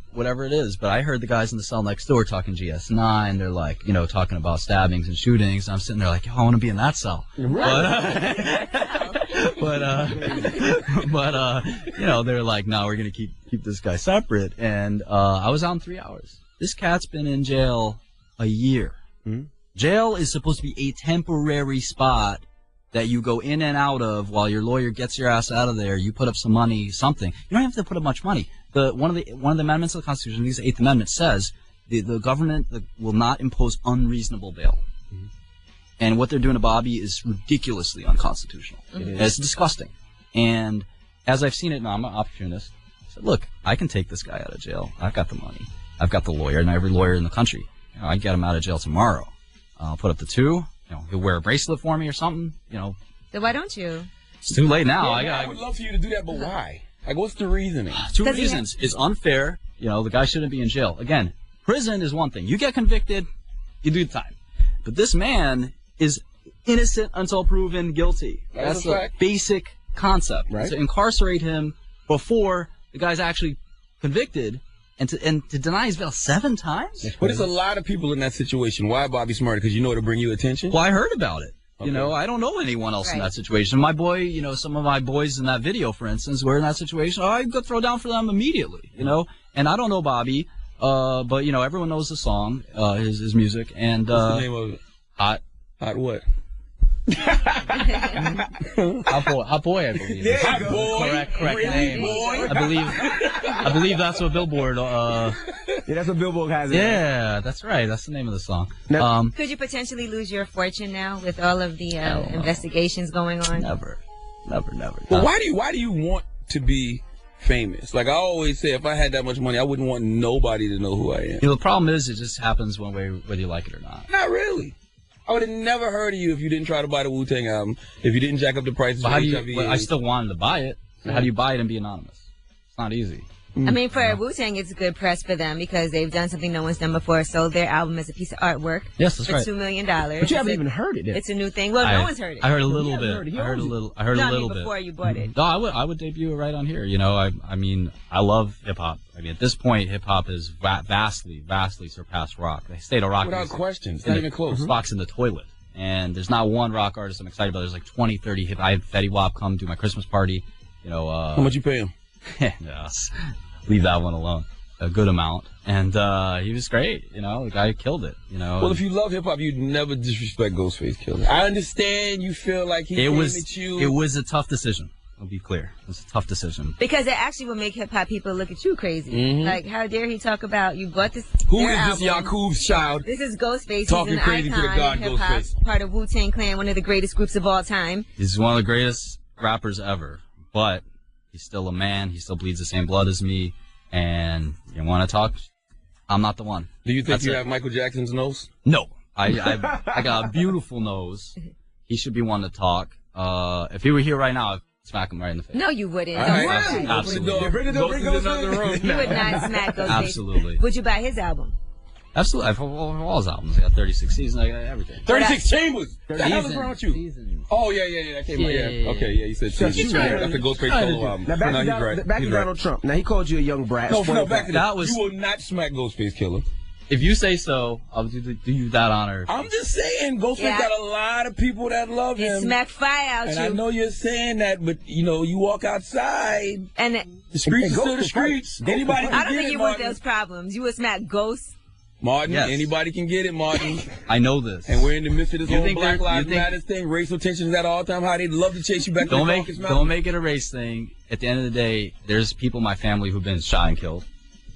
I heard the guys in the cell next door talking GS9. They're like, you know, talking about stabbings and shootings. I'm sitting there like, I want to be in that cell. Right. But you know, they're like, no, we're gonna keep this guy separate. And I was out in 3 hours. This cat's been in jail a year. Mm-hmm. Jail is supposed to be a temporary spot that you go in and out of while your lawyer gets your ass out of there. You put up some money, something. You don't have to put up much money. One of the amendments of the Constitution, the 8th Amendment, says the government will not impose unreasonable bail. Mm-hmm. And what they're doing to Bobby is ridiculously unconstitutional. Mm-hmm. It's disgusting. And as I've seen it now, I'm an opportunist. I said, look, I can take this guy out of jail. I've got the money. I've got the lawyer, and every lawyer in the country. You know, I get him out of jail tomorrow. I'll put up the 2. You know, he'll wear a bracelet for me or something. You know. Then why don't you? It's too late now. I would love for you to do that, but why? Like, what's the reasoning? 2 reasons. It's unfair. You know, the guy shouldn't be in jail. Again, prison is one thing. You get convicted, you do the time. But this man is innocent until proven guilty. That's the basic concept. Right. To incarcerate him before the guy's actually convicted. And to deny his bail 7 times? But it's a lot of people in that situation. Why Bobby Shmurda? Because you know it'll bring you attention? Well, I heard about it. Okay. You know, I don't know anyone else in that situation. My boy, you know, some of my boys in that video, for instance, were in that situation. I'd go throw down for them immediately, you know. And I don't know Bobby, but, you know, everyone knows the song, his music. And, what's the name of it? Hot what? Hot boy, I believe. Hot boy. Correct name. Boy. I believe that's what Billboard. Yeah, that's what Billboard has. Yeah, that's right. That's the name of the song. Could you potentially lose your fortune now with all of the investigations going on? Never. Well, why do you want to be famous? Like I always say, if I had that much money, I wouldn't want nobody to know who I am. You know, the problem is it just happens one way, whether you like it or not. Not really. I would have never heard of you if you didn't try to buy the Wu-Tang album, if you didn't jack up the prices for HIV. I still wanted to buy it. So how do you buy it and be anonymous? It's not easy. I mean, for Wu-Tang, it's good press for them because they've done something no one's done before. Sold their album as a piece of artwork. Yes, that's right. For $2 million. But you haven't even heard it yet. It's a new thing. Well, no one's heard it. I heard a little bit. I heard a little bit. Before you bought it. No, I would debut it right on here. You know, I mean, I love hip hop. I mean, at this point, hip hop has vastly surpassed rock. The state of rock. Without question. It's not even close. Box in the toilet. And there's not one rock artist I'm excited about. There's like 20, 30 hip. I had Fetty Wap come do my Christmas party. You know, how much you pay him? Yes. Leave that one alone. A good amount. And he was great. You know, the guy killed it. You know. Well, if you love hip hop, you'd never disrespect Ghostface Killer. I understand you feel like he came at you. It was a tough decision. I'll be clear. It was a tough decision. Because it actually will make hip-hop people look at you crazy. Mm-hmm. Like, how dare he talk about, you bought this Who is this Yakub's child? This is Ghostface. Talking He's an crazy icon to the god Ghostface. Part of Wu-Tang Clan, one of the greatest groups of all time. He's one of the greatest rappers ever. But he's still a man. He still bleeds the same blood as me. And you want to talk? I'm not the one. Do you think you have Michael Jackson's nose? No. I got a beautiful nose. He should be one to talk. If he were here right now, I'd smack him right in the face. No, you wouldn't. Absolutely. Bring the door. You would not smack Ghostface. Absolutely. Would you buy his album? Absolutely. I've all his albums. I got 36 Seasons. I got everything. 36 Chambers. What the hell is wrong with you? Seasons. Oh, yeah. That came out. Yeah. Okay, yeah. You said Seasons. That's the Ghostface solo album. Now, back to Donald Trump. Now, he called you a young brat. No, back to that. You will not smack Ghostface Killer. If you say so, I'll do you that honor. I'm just saying, Ghostface got a lot of people that love him. Smack fire out and you. I know you're saying that, but you know, you walk outside, and the streets are still the streets. Anybody can I don't get think it, you Martin. want those problems. You would smack Ghost. Martin, anybody can get it, Martin. I know this. And we're in the midst of this whole Black Lives Matter thing. Racial tensions at all time. How they'd love to chase you back to the Caucasus Mountains. Don't make it a race thing. At the end of the day, there's people in my family who've been shot and killed.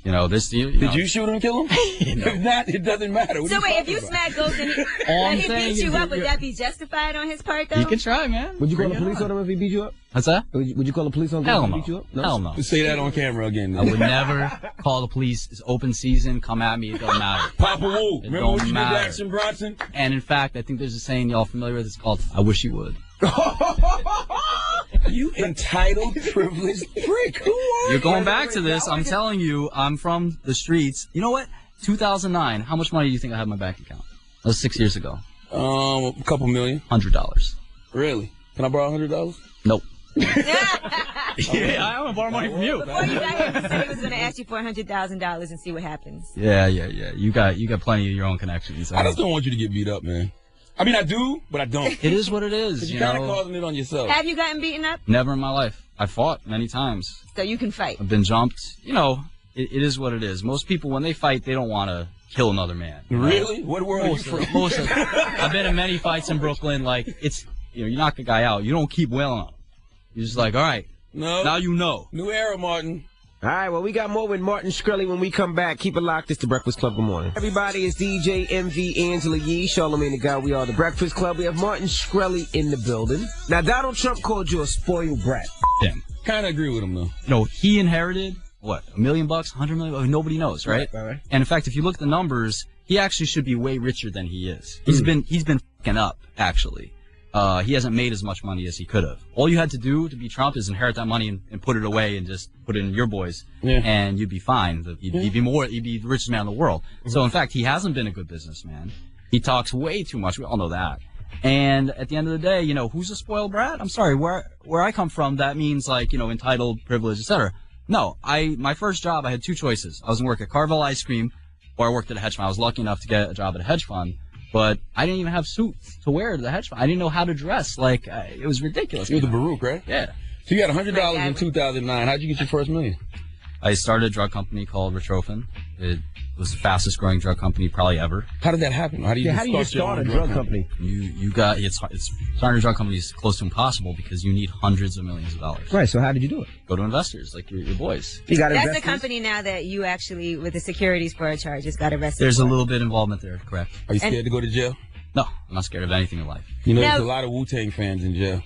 You know, this. Did you shoot him and kill him? If not, it doesn't matter. What So wait, if you smack Ghost and he beat you up, would that be justified on his part, though? You can try, man. Would you call the police on him if he beat you up? What's that? Would you call the police on him if he beat you up? No. Hell no. Say that on camera again. I would never call the police. It's open season. Come at me. It doesn't matter. Papa Wu. Remember what you did to matter. Action Bronson? And in fact, I think there's a saying y'all familiar with. It's called "I wish you would." You entitled, privileged prick. Who are You're going back to this. I'm telling you, I'm from the streets. You know what? 2009. How much money do you think I had in my bank account? That was 6 years ago. A couple million. $100. Really? Can I borrow $100? Nope. Yeah, I want to borrow money from you. Before you got here, he said he was going to ask you for $100,000 and see what happens. Yeah. You got plenty of your own connections. I just don't want you to get beat up, man. I mean, I do, but I don't. It is what it is. You're kind of causing it on yourself. Have you gotten beaten up? Never in my life. I fought many times. So you can fight. I've been jumped. You know, it is what it is. Most people, when they fight, they don't want to kill another man. Really? What world are you from? I've been in many fights in Brooklyn. Like, it's, you knock a guy out. You don't keep wailing on him. You're just like, all right. No. Now you know. New era, Martin. All right, well, we got more with Martin Shkreli when we come back. Keep it locked. It's the Breakfast Club. Good morning. Everybody, it's DJ MV Angela Yee, Charlamagne the Guy. We are the Breakfast Club. We have Martin Shkreli in the building. Now, Donald Trump called you a spoiled brat. Him. Kind of agree with him, though. You know, he inherited, what, $1 million, $100 million? Nobody knows, right? Right. And in fact, if you look at the numbers, he actually should be way richer than he is. He's been fucking up, actually. He hasn't made as much money as he could have. All you had to do to be Trump is inherit that money and put it away and just put it in your boys, and you'd be fine. You'd be the richest man in the world. So in fact, he hasn't been a good businessman. He talks way too much. We all know that. And at the end of the day, who's a spoiled brat? I'm sorry, where I come from, that means like, entitled, privileged, etc. No, my first job, I had two choices. I was going to work at Carvel Ice Cream, or I worked at a hedge fund. I was lucky enough to get a job at a hedge fund. But I didn't even have suits to wear to the hedge fund. I didn't know how to dress. Like, it was ridiculous. You were the Baruch, right? Yeah. So you got $100 in 2009. How'd you get your first million? I started a drug company called Retrophin. It was the fastest growing drug company probably ever. How did that happen? How do you start a drug company? It's starting a drug company is close to impossible because you need hundreds of millions of dollars. Right. So how did you do it? Go to investors like your boys. You got That's the company now that you actually, with the securities fraud charges, got arrested. There's a little bit involvement there, correct? Are you scared to go to jail? No, I'm not scared of anything in life. There's a lot of Wu-Tang fans in jail.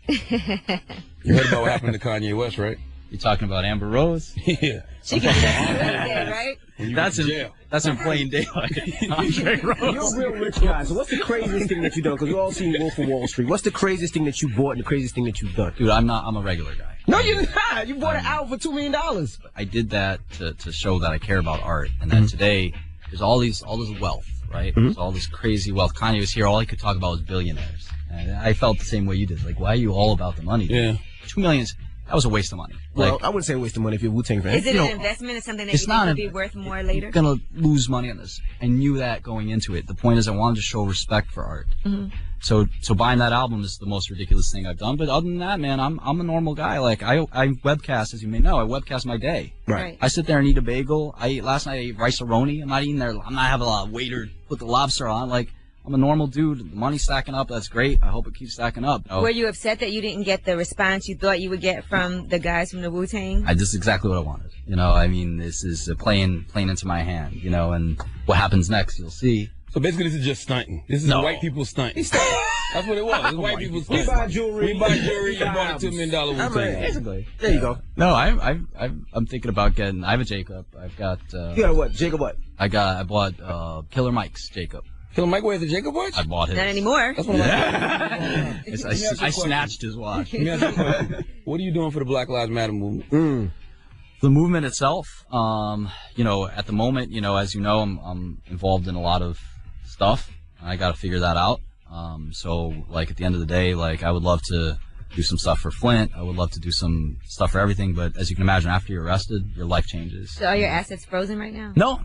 You heard about what happened to Kanye West, right? You talking about Amber Rose? Yeah. She can be right? That's in plain daylight. Andre Rose. You're a real rich guy. So what's the craziest thing that you've done? Because we've all seen Wolf of Wall Street. What's the craziest thing that you bought and the craziest thing that you've done? Dude, I'm a regular guy. No, you're not. You bought an owl for $2 million. I did that to show that I care about art, and that today there's all this wealth, right? There's all this crazy wealth. Kanye was here. All he could talk about was billionaires. And I felt the same way you did. Like, why are you all about the money? Yeah. $2 million. That was a waste of money. Well, I wouldn't say a waste of money if you're a Wu-Tang fan. Is it an investment? Is something that you think would be worth more later? You're going to lose money on this. I knew that going into it. The point is I wanted to show respect for art. Mm-hmm. So buying that album is the most ridiculous thing I've done. But other than that, man, I'm a normal guy. Like, I webcast, as you may know. I webcast my day. Right. I sit there and eat a bagel. Last night I ate rice-a-roni. I'm not eating there. I'm not having a waiter put the lobster on. Like, I'm a normal dude. The money's stacking up. That's great. I hope it keeps stacking up. Were you upset that you didn't get the response you thought you would get from the guys from the Wu-Tang? This is exactly what I wanted. I mean, this is playing into my hand, and what happens next, you'll see. So basically, this is just stunting. This is white people stunting. That's what it was. It's white people stunting. We buy jewelry. You bought a $2 million Wu-Tang. Basically. There you go. No, I'm thinking about getting. I have a Jacob. I've got. You got a what? Jacob what? I bought Killer Mike's Jacob. Killer Mike wears a Jacob watch? I bought his. Not anymore. That's what I snatched his watch. Let me ask you a question. What are you doing for the Black Lives Matter movement? The movement itself, at the moment, as you know, I'm involved in a lot of stuff. I got to figure that out. So, like, at the end of the day, like, I would love to do some stuff for Flint. I would love to do some stuff for everything. But as you can imagine, after you're arrested, your life changes. So are your assets frozen right now? No.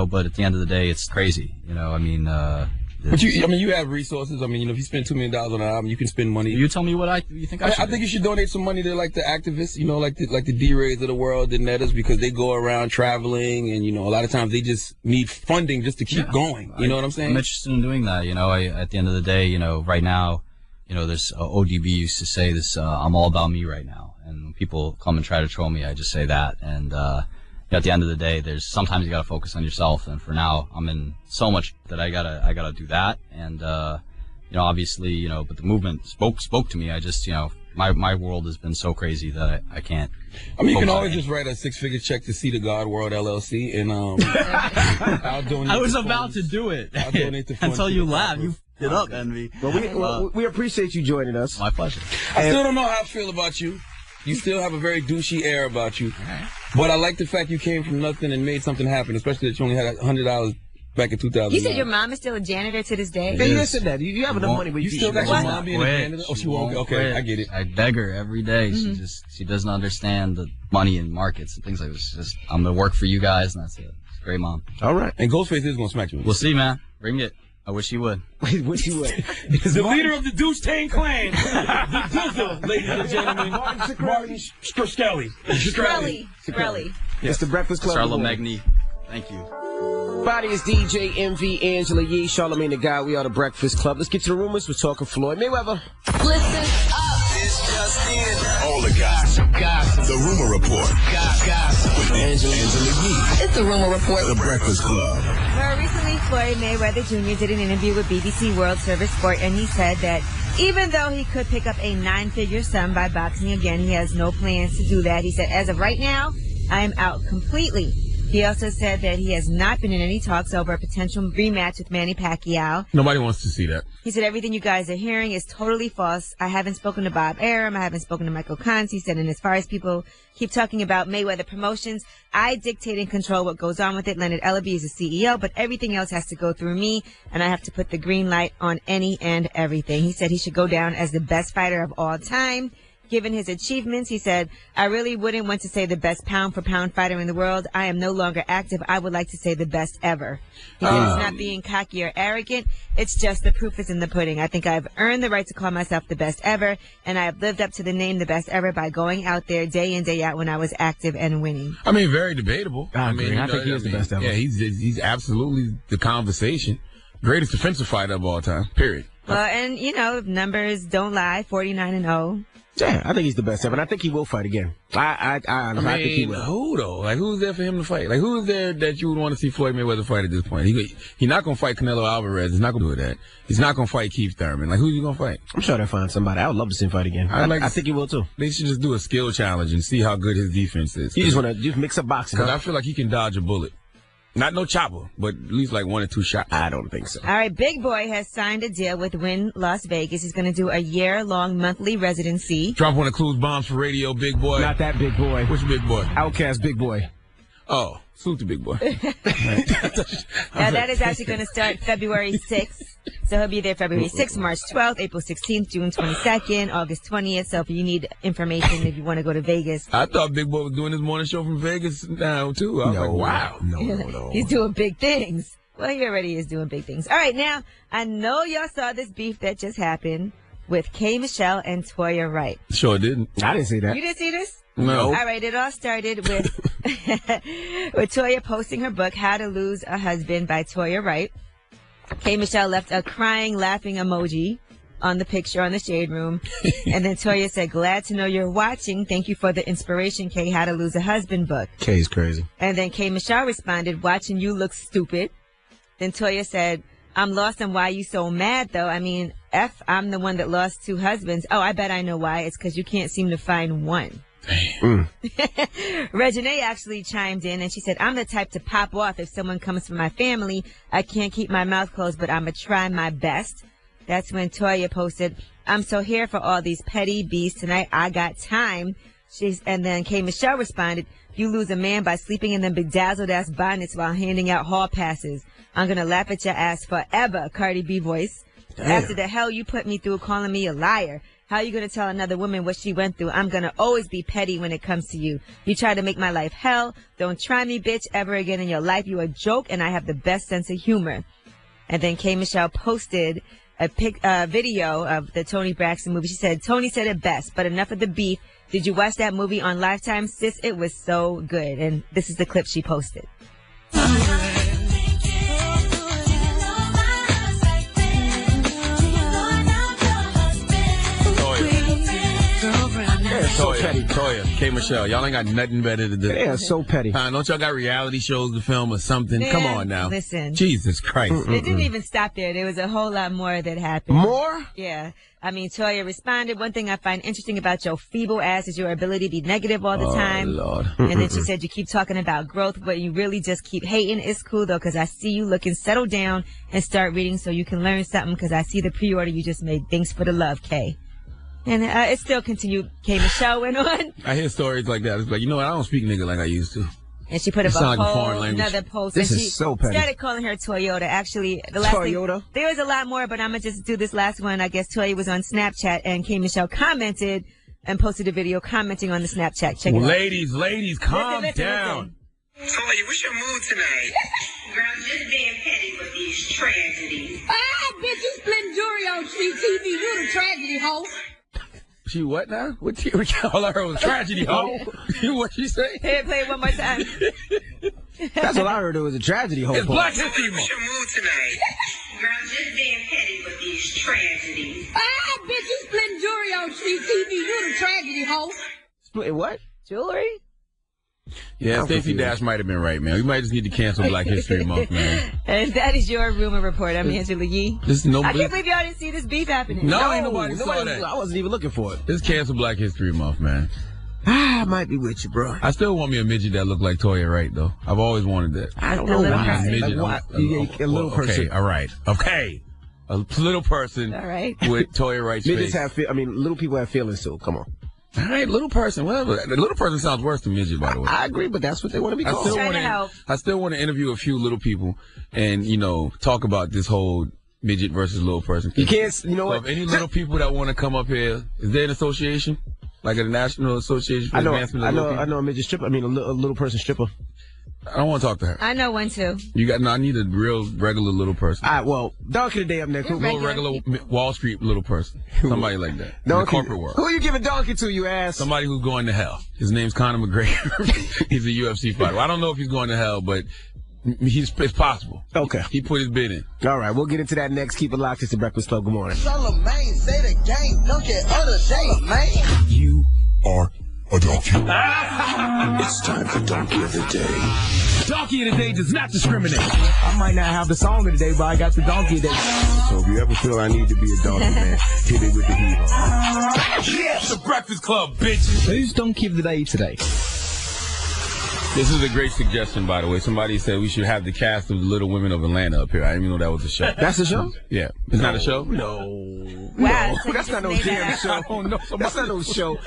But at the end of the day, it's crazy. But you have resources. If you spend $2 million on an album, you can spend money. You tell me what you think I should. I think you should donate some money to like the activists, like the D-Rays of the world, the Nettas, because they go around traveling, and a lot of times they just need funding just to keep going. You know what I'm saying? I'm interested in doing that. At the end of the day, right now, there's ODB used to say this. I'm all about me right now, And when people come and try to troll me, I just say that. And at the end of the day, sometimes you got to focus on yourself. And for now, I'm in so much that I gotta do that. And obviously, but the movement spoke to me. I just, my world has been so crazy that I can't. I mean, you can always just write a 6-figure check to See the God World LLC, and I'll donate. I was about to do it. I'll donate the funds until you laughed. You f***ed it up, Envy. Well, we appreciate you joining us. My pleasure. I still don't know how I feel about you. You still have a very douchey air about you. But I like the fact you came from nothing and made something happen, especially that you only had $100 back in 2000. You said your mom is still a janitor to this day? Yeah, you said that. You have enough money, but you still got your mom being a janitor? Oh, she won't. Okay, I get it. I beg her every day. She doesn't understand the money in markets and things like this. I'm going to work for you guys, and that's it. It's a great mom. All right. And Ghostface is going to smack you. We'll see, man. Bring it. I wish he would. Wish he would. The leader of the Douche Tang clan, the Dizzle, ladies and gentlemen, Martin Shkreli. Shkreli. It's the Breakfast Club. Charlotte Magny. Thank you. Body is DJ MV, Angela Yee, Charlamagne the Guy. We are the Breakfast Club. Let's get to the rumors. We're talking Floyd Mayweather. Listen up. It's just in. All the gossip. The Rumor Report. Gossip with Angela Yee. It's the Rumor Report. The Breakfast Club. Well, recently, Floyd Mayweather Jr. did an interview with BBC World Service Sport, and he said that even though he could pick up a 9-figure sum by boxing again, he has no plans to do that. He said, as of right now, I am out completely. He also said that he has not been in any talks over a potential rematch with Manny Pacquiao. Nobody wants to see that. He said everything you guys are hearing is totally false. I haven't spoken to Bob Arum. I haven't spoken to Michael Kans. He said, and as far as people keep talking about Mayweather Promotions, I dictate and control what goes on with it. Leonard Ellaby is the CEO, but everything else has to go through me, and I have to put the green light on any and everything. He said he should go down as the best fighter of all time. Given his achievements, he said, I really wouldn't want to say the best pound-for-pound fighter in the world. I am no longer active. I would like to say the best ever. He said it's not being cocky or arrogant. It's just the proof is in the pudding. I think I've earned the right to call myself the best ever, and I have lived up to the name the best ever by going out there day in, day out when I was active and winning. I mean, very debatable. I mean, I think he is the best ever. Yeah, he's absolutely the conversation. Greatest defensive fighter of all time, period. Well, and, if numbers don't lie, 49-0. Yeah, I think he's the best ever, and I think he will fight again. I think he will. Who though? Like, who's there for him to fight? Like, who is there that you would want to see Floyd Mayweather fight at this point? He's not gonna fight Canelo Alvarez. He's not gonna do that. He's not gonna fight Keith Thurman. Like, who's he gonna fight? I'm sure they'll find somebody. I would love to see him fight again. I think he will too. They should just do a skill challenge and see how good his defense is. You just want to mix up boxing. Because I feel like he can dodge a bullet. Not no chopper, but at least like 1 or 2 shots. I don't think so. All right, Big Boy has signed a deal with Wynn Las Vegas. He's going to do a year-long monthly residency. Drop one of Clues bombs for radio, Big Boy. Not that Big Boy. Which Big Boy? Outkast Big Boy. Oh, salute the Big Boy. Now, that is actually going to start February 6th. So he'll be there February 6th, March 12th, April 16th, June 22nd, August 20th. So if you need information, if you want to go to Vegas. I thought Big Boy was doing his morning show from Vegas now, too. I was like, wow. No. He's doing big things. Well, he already is doing big things. All right, now, I know y'all saw this beef that just happened with K. Michelle and Toya Wright. Sure didn't. I didn't see that. You didn't see this? No. All right, it all started with with Toya posting her book, How to Lose a Husband by Toya Wright. K. Michelle left a crying, laughing emoji on the picture on the Shade Room. And then Toya said, glad to know you're watching. Thank you for the inspiration, K. How to Lose a Husband book. K's crazy. And then K. Michelle responded, watching you look stupid. Then Toya said, I'm lost on why you so mad, though. I mean, I'm the one that lost 2 husbands. Oh, I bet I know why. It's because you can't seem to find one. Reginae actually chimed in and she said, I'm the type to pop off if someone comes from my family. I can't keep my mouth closed, but I'm going to try my best. That's when Toya posted, I'm so here for all these petty beasts tonight. I got time. And then K. Michelle responded, you lose a man by sleeping in them bedazzled-ass bonnets while handing out hall passes. I'm going to laugh at your ass forever, Cardi B voice. Damn. After the hell you put me through calling me a liar. How are you going to tell another woman what she went through? I'm going to always be petty when it comes to you. You try to make my life hell. Don't try me, bitch, ever again in your life. You a joke, and I have the best sense of humor. And then K. Michelle posted a video of the Toni Braxton movie. She said, Tony said it best, but enough of the beef. Did you watch that movie on Lifetime? Sis, it was so good. And this is the clip she posted. so petty. Toya, K. Michelle, y'all ain't got nothing better to do. They are so petty. Don't y'all got reality shows to film or something? Man, come on now. Listen. Jesus Christ. It didn't even stop there. There was a whole lot more that happened. More? Yeah. I mean, Toya responded, one thing I find interesting about your feeble ass is your ability to be negative all the time. Lord. And then she said, you keep talking about growth, but you really just keep hating. It's cool, though, because I see you looking. Settle down and start reading so you can learn something, because I see the pre-order you just made. Thanks for the love, Kay. And it still continued. K. Michelle went on. I hear stories like that. It's like, you know what? I don't speak nigga like I used to. And she put up another post. This and she is so petty. started calling her Toyota. Actually, the last Toyota? There was a lot more, but I'm going to just do this last one. I guess Toya was on Snapchat, and K. Michelle commented and posted a video commenting on the Snapchat. Check it out. Ladies, calm down. Toya, what's your mood tonight? Girl, just being petty with these tragedies. Ah, bitch, you splitting jewelry on street TV. You the tragedy hoe. She what now? All I heard was tragedy, ho. What she say? Hey, play it one more time. That's what I heard. It was a tragedy. It's Black History Month. What's your mood tonight? Girl, just being petty with these tragedies. Ah, bitch, you splitting jewelry on street TV. You the tragedy hoe. Split what? Jewelry? Yeah, Stacey Dash might have been right, man. We might just need to cancel Black History Month, man. And that is your rumor report. I'm Angela Yee. I can't believe y'all didn't see this beef happening. No, ain't nobody saw that. I wasn't even looking for it. Just cancel Black History Month, man. I might be with you, bro. I still want me a midget that look like Toya Wright, though. I've always wanted that. I don't know why. Midget, A little person. Okay, all right. Okay. A little person with Toya Wright's Midgets face. little people have feelings too. Come on. All right, little person, whatever. The little person sounds worse than midget, by the way. I agree, but that's what they want to be called. I still want to interview a few little people and, talk about this whole midget versus little person. You can't, you know what? If any little people that want to come up here, is there an association? Like a national association for advancement of little people? I know a midget stripper. I mean, a little person stripper. I don't want to talk to her. I know one, too. I need a real, regular little person. All right, well, Donkey today up next. Real regular Wall Street little person. Somebody like that. In the corporate world. Who are you giving Donkey to, you ass? Somebody who's going to hell. His name's Conor McGregor. He's a UFC fighter. I don't know if he's going to hell, but it's possible. Okay. He put his bid in. All right, we'll get into that next. Keep it locked. It's the Breakfast Club. Good morning. Charlamagne, say the game. Don't get other Charlamagne. You are a donkey. It's time for Donkey of the Day. Donkey of the Day does not discriminate. I might not have the song of the day, but I got the Donkey of the Day. So if you ever feel I need to be a donkey, man, hit it with the heat. Yeah, it's the Breakfast Club, bitches. Who's Donkey of the Day today? This is a great suggestion, by the way. Somebody said we should have the cast of the Little Women of Atlanta up here. I didn't even know that was a show. That's a show? Yeah. It's not a show? No. Wow, No, that's not no damn show. I don't know. That's not no show.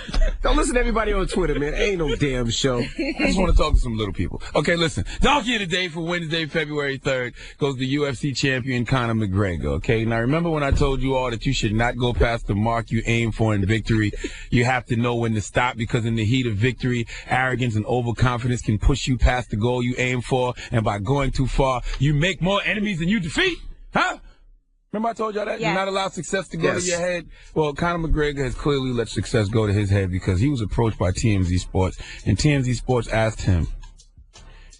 Don't listen to everybody on Twitter, man. Ain't no damn show. I just want to talk to some little people. Okay, listen. Donkey of the Day for Wednesday, February 3rd goes to UFC champion Conor McGregor. Okay, now remember when I told you all that you should not go past the mark you aim for in victory? You have to know when to stop, because in the heat of victory, arrogance and overconfidence can push you past the goal you aim for, and by going too far, you make more enemies than you defeat. Huh? Remember I told y'all that? Yes. You're not allowed success to go to your head? Well, Conor McGregor has clearly let success go to his head, because he was approached by TMZ Sports, and TMZ Sports asked him,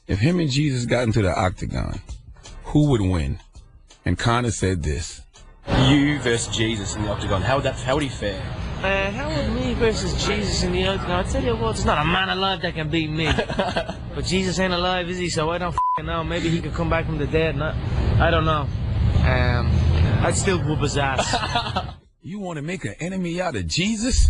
if him and Jesus got into the octagon, who would win? And Conor said this. You versus Jesus in the octagon, how would he fare? How would me versus Jesus in the octagon? I tell you what, there's not a man alive that can beat me. But Jesus ain't alive, is he? So I don't know. Maybe he could come back from the dead. I don't know. I'd still whoop his ass. You want to make an enemy out of Jesus?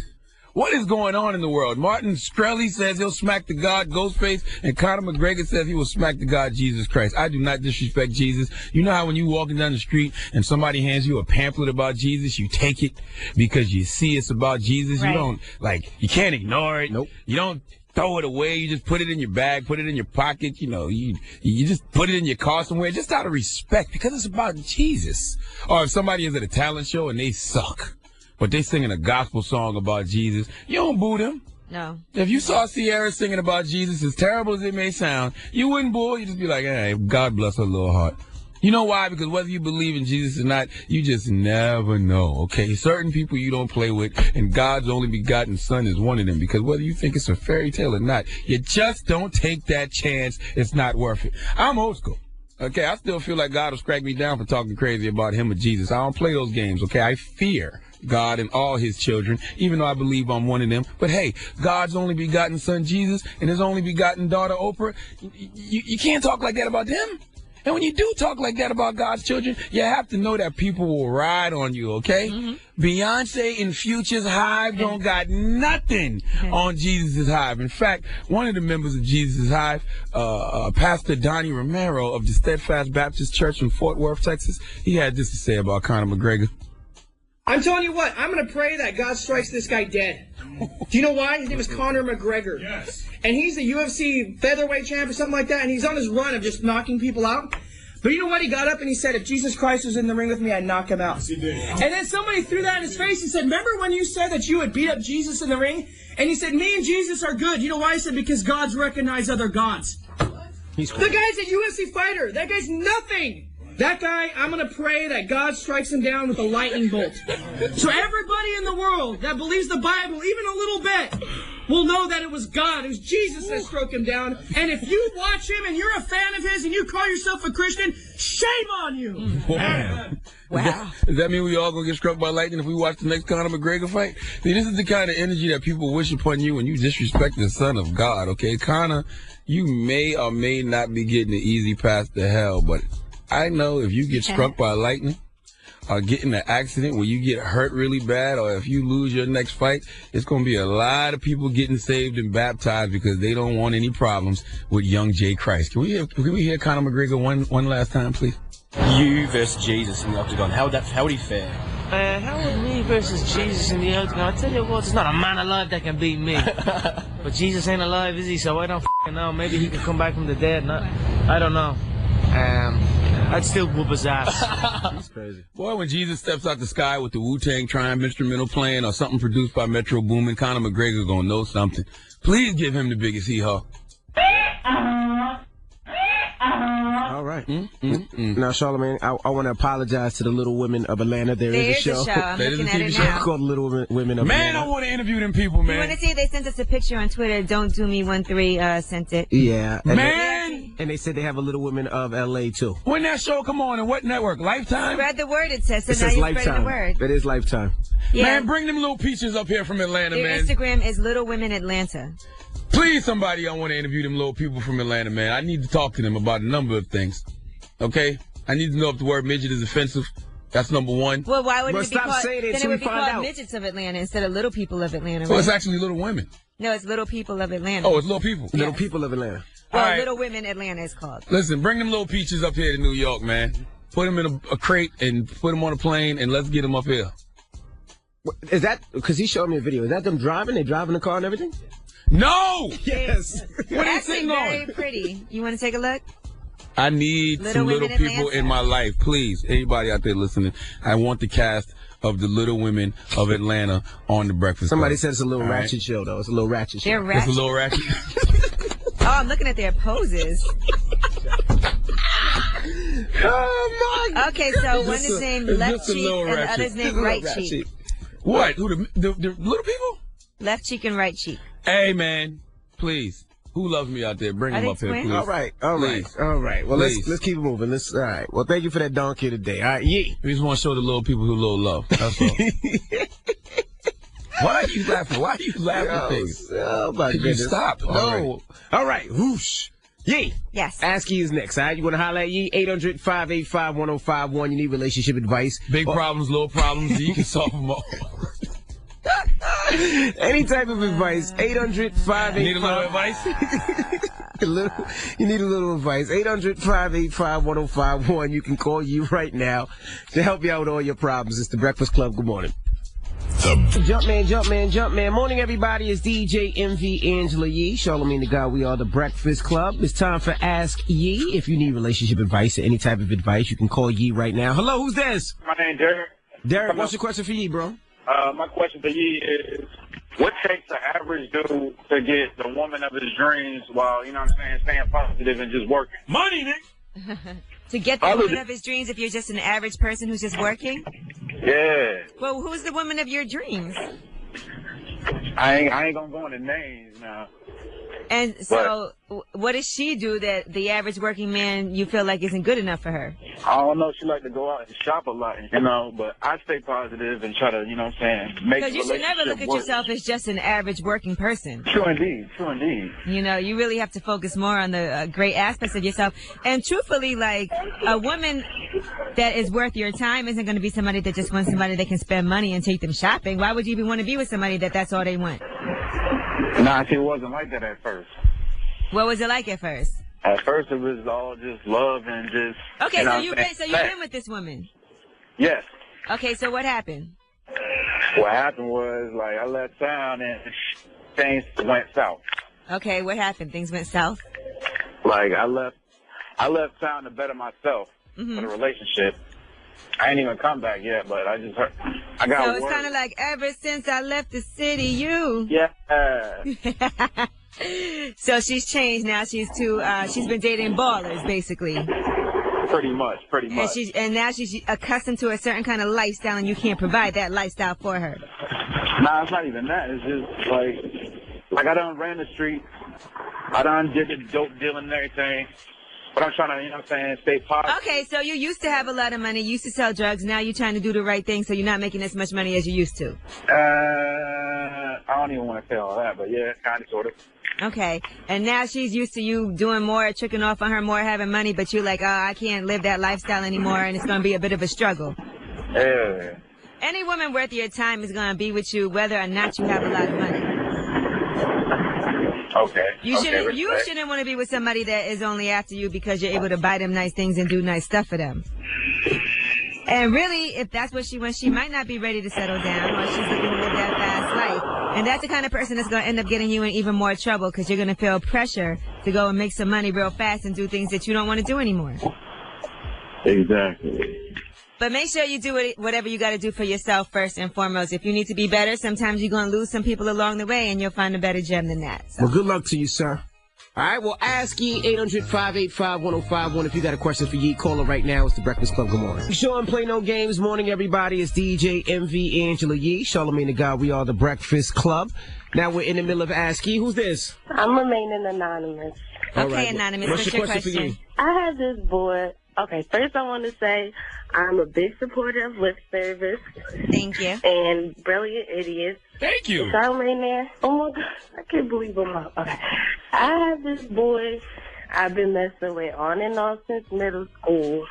What is going on in the world? Martin Shkreli says he'll smack the God Ghostface, and Conor McGregor says he will smack the God Jesus Christ. I do not disrespect Jesus. You know how when you walking down the street and somebody hands you a pamphlet about Jesus, you take it because you see it's about Jesus. Right. You don't, you can't ignore it. Nope. You don't throw it away. You just put it in your bag, put it in your pocket. You just put it in your car somewhere, just out of respect, because it's about Jesus. Or if somebody is at a talent show and they suck, but they singing a gospel song about Jesus, you don't boo them. No. If you saw Sierra singing about Jesus, as terrible as it may sound, you wouldn't boo her. You'd just be like, hey, God bless her little heart. You know why? Because whether you believe in Jesus or not, you just never know, okay? Certain people you don't play with, and God's only begotten Son is one of them, because whether you think it's a fairy tale or not, you just don't take that chance. It's not worth it. I'm old school. Okay, I still feel like God will strike me down for talking crazy about him or Jesus. I don't play those games, okay? I fear God and all his children, even though I believe I'm one of them. But hey, God's only begotten son Jesus and his only begotten daughter Oprah, you can't talk like that about them. And when you do talk like that about God's children, you have to know that people will ride on you, okay? Mm-hmm. Beyonce and Future's Hive don't got nothing on Jesus' Hive. In fact, one of the members of Jesus' Hive, Pastor Donnie Romero of the Steadfast Baptist Church in Fort Worth, Texas, he had this to say about Conor McGregor. I'm telling you what, I'm going to pray that God strikes this guy dead. Do you know why? His name is Conor McGregor. Yes. And he's a UFC featherweight champ or something like that, and he's on his run of just knocking people out. But you know what? He got up and he said, if Jesus Christ was in the ring with me, I'd knock him out. Yes, he did. And then somebody threw that in his face and said, remember when you said that you would beat up Jesus in the ring? And he said, me and Jesus are good. You know why? He said, because gods recognize other gods. He's cool. The guy's a UFC fighter. That guy's nothing. That guy, I'm going to pray that God strikes him down with a lightning bolt. So everybody in the world that believes the Bible, even a little bit, will know that it was God, it was Jesus that struck him down. And if you watch him and you're a fan of his and you call yourself a Christian, shame on you. Wow. Does that mean we all going to get struck by lightning if we watch the next Conor McGregor fight? See, this is the kind of energy that people wish upon you when you disrespect the Son of God, okay? Conor, you may or may not be getting the easy path to hell, but I know if you get struck by lightning or get in an accident where you get hurt really bad, or if you lose your next fight, it's going to be a lot of people getting saved and baptized because they don't want any problems with young Jay Christ. Can we hear Conor McGregor one last time, please? You versus Jesus in the octagon. How would he fare? How would me versus Jesus in the octagon? I tell you what, there's not a man alive that can beat me. But Jesus ain't alive, is he? So I don't know. Maybe he could come back from the dead. I don't know. I'd still whoop his ass. That's crazy. Boy, when Jesus steps out the sky with the Wu-Tang Triumph instrumental playing or something produced by Metro Boomin, Conor McGregor gonna know something. Please give him the biggest hee-haw. All right. Now, Charlamagne, I want to apologize to the Little Women of Atlanta. There is a show. I'm looking at it now. Called Little Women of Atlanta. Man, I want to interview them people, man. You want to see? They sent us a picture on Twitter. Don't Do Me 13 sent it. Yeah. Man. And they said they have a Little Women of L.A. too. When that show come on, and what network? Lifetime? Spread the word, it says. So it now says you're Lifetime. spreading the word. It is Lifetime. Yeah. Man, bring them little peaches up here from Atlanta, Their man. Instagram is Little Women Atlanta. Please, somebody, I want to interview them little people from Atlanta, man. I need to talk to them about a number of things. Okay? I need to know if the word midget is offensive. That's number one. Well, why would it be called? Then it would be called Midgets of Atlanta instead of Little People of Atlanta. So right? it's actually Little Women. No, it's Little People of Atlanta. Oh, it's Little People. Yes. Little People of Atlanta. Well, right. Little Women Atlanta is called. Listen, bring them little peaches up here to New York, man. Put them in a crate and put them on a plane, and let's get them up here. Is that because he showed me a video? Is that them driving? They driving the car and everything? No. Yes. What are you Actually, sitting very on? pretty. You want to take a look? I need some little people in my life, please. Anybody out there listening, I want the cast of the Little Women of Atlanta on the Breakfast Somebody Club. said it's a little ratchet show, though. It's a little ratchet show. They're ratchet. It's a little ratchet. Oh, I'm looking at their poses. Oh my! Okay, so one is named Left Cheek and the other's named Right Cheek. What? Who the little people? Left cheek and right cheek. Hey, man, please. Who loves me out there? Bring them up here, please. All right. Well, let's keep it moving. All right. Well, thank you for that donkey today. All right, yeah. We just want to show the little people who little love. That's all. Why are you laughing? Why are you laughing at things? Oh my Can goodness! you stop? No. All right. Whoosh. Yee. Yes. Ask Yee is next. All right. You want to holler at Yee? 800-585-1051. You need relationship advice. Big problems, little problems. You can solve them all. Any type of advice. 800-585. Need a little advice? You need a little advice. 800-585-1051. You can call you right now to help you out with all your problems. It's the Breakfast Club. Good morning. Jumpman. Morning, everybody. It's DJ MV Angela Yee. Charlamagne the God. We are the Breakfast Club. It's time for Ask Yee. If you need relationship advice or any type of advice, you can call Yee right now. Hello, who's this? My name's Derek. Derek, what's your question for Yee, bro? My question for Yee is, what takes the average dude to get the woman of his dreams while, you know what I'm saying, staying positive and just working? Money, Nick. To get the woman of his dreams if you're just an average person who's just working? Yeah. Well, who's the woman of your dreams? I ain't gonna go into names now. And so, what does she do that the average working man you feel like isn't good enough for her? I don't know. She like to go out and shop a lot, you know, but I stay positive and try to, you know what I'm saying, make the Because you should never look at work. yourself as just an average working person. True indeed. True indeed. You know, you really have to focus more on the great aspects of yourself. And truthfully, like, a woman that is worth your time isn't going to be somebody that just wants somebody that can spend money and take them shopping. Why would you even want to be with somebody that's all they want? Nah, it wasn't like that at first. What was it like at first? At first, it was all just love and just. Okay, you know so you've been with this woman. Yes. Okay, so what happened? What happened was, like, I left town and things went south. Okay, what happened? Things went south? Like, I left town to better myself for the relationship. I ain't even come back yet, but I just heard. I got So it's word. kind of like, ever since I left the city, you. Yeah. So she's changed now. She's been dating ballers, basically. Pretty much. And now she's accustomed to a certain kind of lifestyle, and you can't provide that lifestyle for her. Nah, it's not even that. It's just like I done ran the street. I done did the dope dealing and everything. But I'm trying to, you know what I'm saying, stay positive. Okay, so you used to have a lot of money, you used to sell drugs. Now you're trying to do the right thing, so you're not making as much money as you used to. I don't even want to say all that, but yeah, kind of, sort of. Okay, and now she's used to you doing more, tricking off on her more, having money, but you're like, oh, I can't live that lifestyle anymore, and it's going to be a bit of a struggle. Yeah. Any woman worth your time is going to be with you whether or not you have a lot of money. Okay. You shouldn't want to be with somebody that is only after you because you're able to buy them nice things and do nice stuff for them. And really, if that's what she wants, she might not be ready to settle down, or she's looking to live that fast life. And that's the kind of person that's going to end up getting you in even more trouble because you're going to feel pressure to go and make some money real fast and do things that you don't want to do anymore. Exactly. But make sure you do whatever you got to do for yourself first and foremost. If you need to be better, sometimes you're going to lose some people along the way, and you'll find a better gem than that. So. Well, good luck to you, sir. All right, well, ask Yee, 800-585-1051. If you got a question for Yee, call her right now. It's the Breakfast Club. Good morning. Show and play no games. Morning, everybody. It's DJ MV Angela Yee, Charlamagne the God. We are the Breakfast Club. Now we're in the middle of Ask Yee. Who's this? I'm remaining anonymous. Okay, anonymous. What's your question for Yee? I have this boy. Okay, first I want to say I'm a big supporter of lip service. Thank you. And Brilliant Idiots. Thank you. Charlamagne there. Oh my God, I can't believe I'm up. Okay. I have this boy I've been messing with on and off since middle school.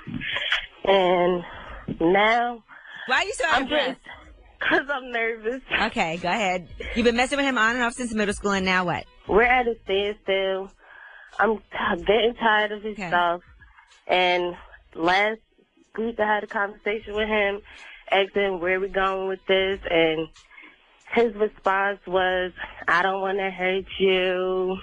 And now. Why are you so out of breath? Because I'm nervous. Okay, go ahead. You've been messing with him on and off since middle school, and now what? We're at a standstill. I'm getting tired of his stuff. And last week I had a conversation with him, asking where we going with this, and his response was, I don't want to hurt you.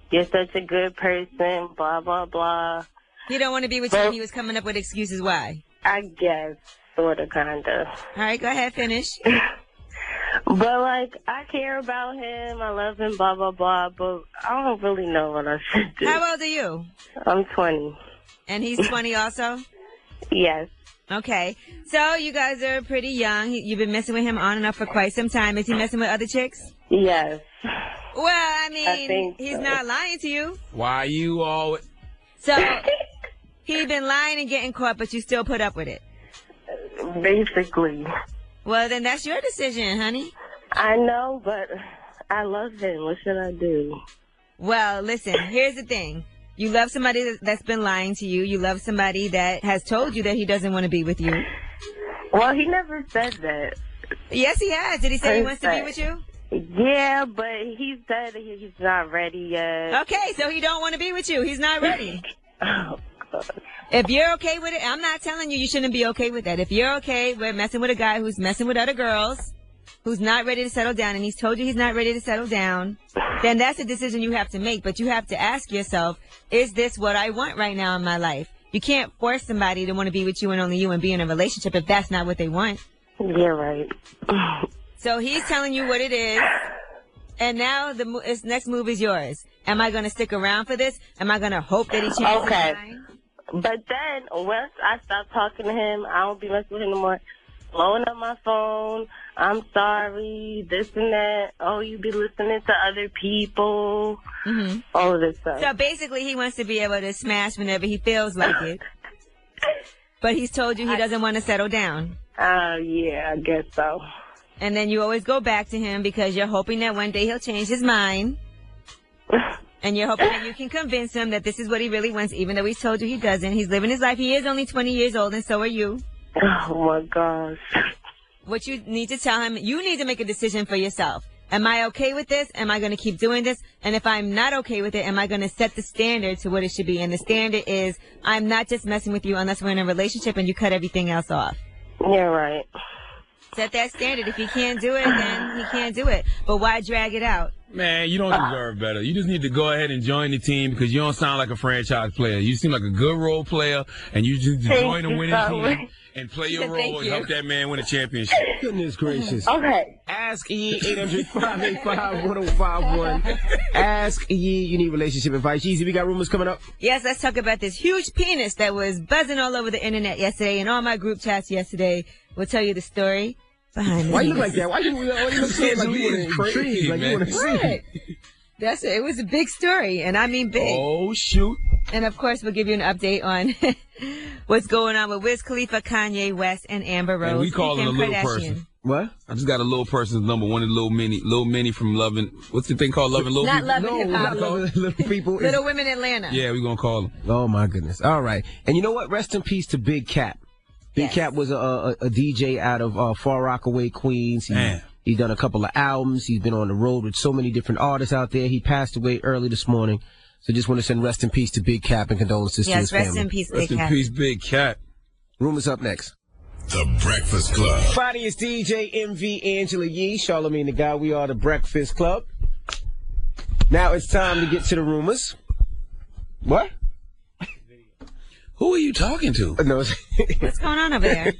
You're such a good person, blah, blah, blah. He don't want to be with you, and he was coming up with excuses why? I guess, sort of, kind of. All right, go ahead, finish. But, like, I care about him, I love him, blah, blah, blah, but I don't really know what I should do. How old are you? I'm 20. And he's 20 also? Yes. Okay. So you guys are pretty young. You've been messing with him on and off for quite some time. Is he messing with other chicks? Yes. Well, I mean, he's so. not lying to you. Why you always... So he's been lying and getting caught, but you still put up with it? Basically. Well, then that's your decision, honey. I know, but I love him. What should I do? Well, listen, here's the thing. You love somebody that's been lying to you. You love somebody that has told you that he doesn't want to be with you. Well, he never said that. Yes, he has. Did he say he wants to be with you? Yeah, but he said he's not ready yet. Okay, so he don't want to be with you. He's not ready. Oh, God. If you're okay with it, I'm not telling you you shouldn't be okay with that. If you're okay with messing with a guy who's messing with other girls, who's not ready to settle down, and he's told you he's not ready to settle down, then that's a decision you have to make. But you have to ask yourself, is this what I want right now in my life? You can't force somebody to want to be with you and only you and be in a relationship if that's not what they want. You're right. So he's telling you what it is, and now the next move is yours. Am I going to stick around for this? Am I going to hope that he changes his mind? But then, once I stop talking to him, I don't be messing with him no more. Blowing up my phone, I'm sorry, this and that. Oh, you be listening to other people. Mm-hmm. All of this stuff. So basically, he wants to be able to smash whenever he feels like it. But he's told you he doesn't want to settle down. Yeah, I guess so. And then you always go back to him because you're hoping that one day he'll change his mind. And you're hoping that you can convince him that this is what he really wants, even though he's told you he doesn't. He's living his life. He is only 20 years old, and so are you. Oh, my gosh. What you need to tell him, you need to make a decision for yourself. Am I okay with this? Am I going to keep doing this? And if I'm not okay with it, am I going to set the standard to what it should be? And the standard is, I'm not just messing with you unless we're in a relationship and you cut everything else off. Yeah, right. Set that standard. If he can't do it, then he can't do it. But why drag it out? Man, you don't deserve better. You just need to go ahead and join the team because you don't sound like a franchise player. You seem like a good role player, and you just join the winning team and play your role and help that man win a championship. Goodness gracious. Okay. Ask Ye 800-585-1051. Ask Ye. You need relationship advice. Yeezy, we got rumors coming up. Yes, let's talk about this huge penis that was buzzing all over the internet yesterday and all my group chats yesterday. We'll tell you the story behind it. Why you look like that? Why you look so like you want to intrigue? Like you want to see? That's it. It was a big story, and I mean big. Oh, shoot. And, of course, we'll give you an update on what's going on with Wiz Khalifa, Kanye West, and Amber Rose. And we call it a little person. What? I just got a little person's number, one of the little mini from Loving. What's the thing called? Loving Little Not People? Loving Hip Hop. Little people. Little Women Atlanta. Yeah, we're going to call them. Oh, my goodness. All right. And you know what? Rest in peace to Big Cap. Big Cap was a DJ out of Far Rockaway, Queens. He's done a couple of albums. He's been on the road with so many different artists out there. He passed away early this morning. So just want to send rest in peace to Big Cap and condolences to his family. Yes, rest in peace, Big Cap. Rest in peace, Big Cap. Rumors up next. The Breakfast Club. Friday is DJ MV Angela Yee, Charlamagne the Guy. We are the Breakfast Club. Now it's time to get to the rumors. What? Who are you talking to? No. What's going on over there?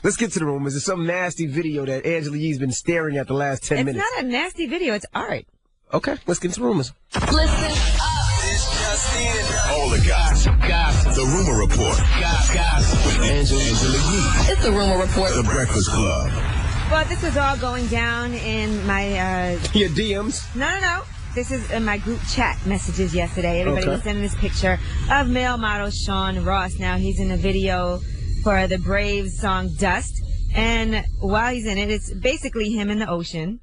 Let's get to the rumors. There's some nasty video that Angela Yee's been staring at the last 10 minutes. It's not a nasty video. It's art. Okay, let's get to the rumors. Listen up. It's just in. All the gossip. The Rumor Report. Gossip. With Angela Yee. It's the Rumor Report. The Breakfast Club. Well, this was all going down in my... Your DMs? No. This is in my group chat messages yesterday. Everybody was sending this picture of male model Sean Ross. Now, he's in a video for the Braves song Dust. And while he's in it, it's basically him in the ocean.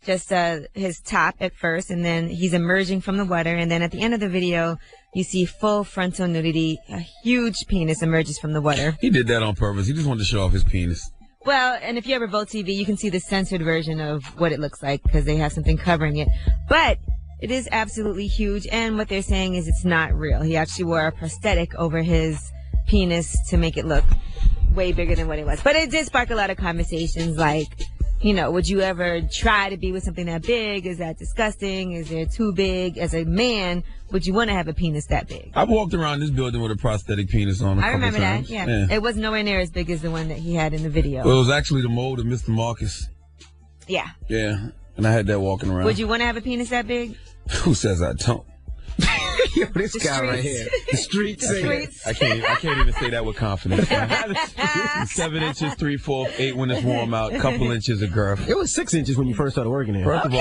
Just his top at first, and then he's emerging from the water. And then at the end of the video, you see full frontal nudity. A huge penis emerges from the water. He did that on purpose. He just wanted to show off his penis. Well, and if you ever Vote TV, you can see the censored version of what it looks like because they have something covering it. But it is absolutely huge, and what they're saying is it's not real. He actually wore a prosthetic over his penis to make it look way bigger than what it was. But it did spark a lot of conversations like, you know, would you ever try to be with something that big? Is that disgusting? Is it too big? As a man, would you want to have a penis that big? I've walked around this building with a prosthetic penis on a couple remember times. that, yeah. It was nowhere near as big as the one that he had in the video. Well, it was actually the mold of Mr. Marcus. Yeah. Yeah, and I had that walking around. Would you want to have a penis that big? Who says I don't? Yo, this guy right here. The streets. I can't even say that with confidence. 7 inches, 3/4, 8 when it's warm out, couple inches of girth. It was 6 inches when you first started working here. First of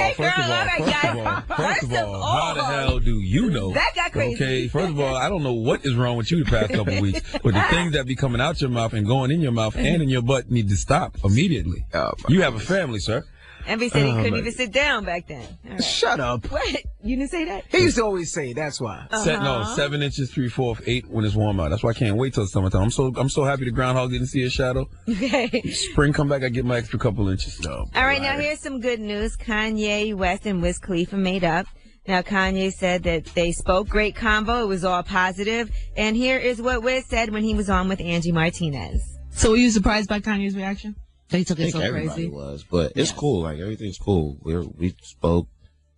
all, how the hell do you know? That got crazy. Okay, first of all, I don't know what is wrong with you the past couple of weeks, but the things that be coming out your mouth and going in your mouth and in your butt need to stop immediately. You have a family, sir. Envy said he couldn't even sit down back then. Right. Shut up. What? You didn't say that? He used to always say, that's why. No, 7 inches, 3/4, 8 when it's warm out. That's why I can't wait till summertime. I'm so happy the groundhog didn't see a shadow. Okay. Spring come back, I get my extra couple inches. No. All right, now here's some good news. Kanye West and Wiz Khalifa made up. Now, Kanye said that they spoke great convo. It was all positive. And here is what Wiz said when he was on with Angie Martinez. So were you surprised by Kanye's reaction? They took it so everybody crazy. Was, but it's cool. Like, everything's cool. We spoke.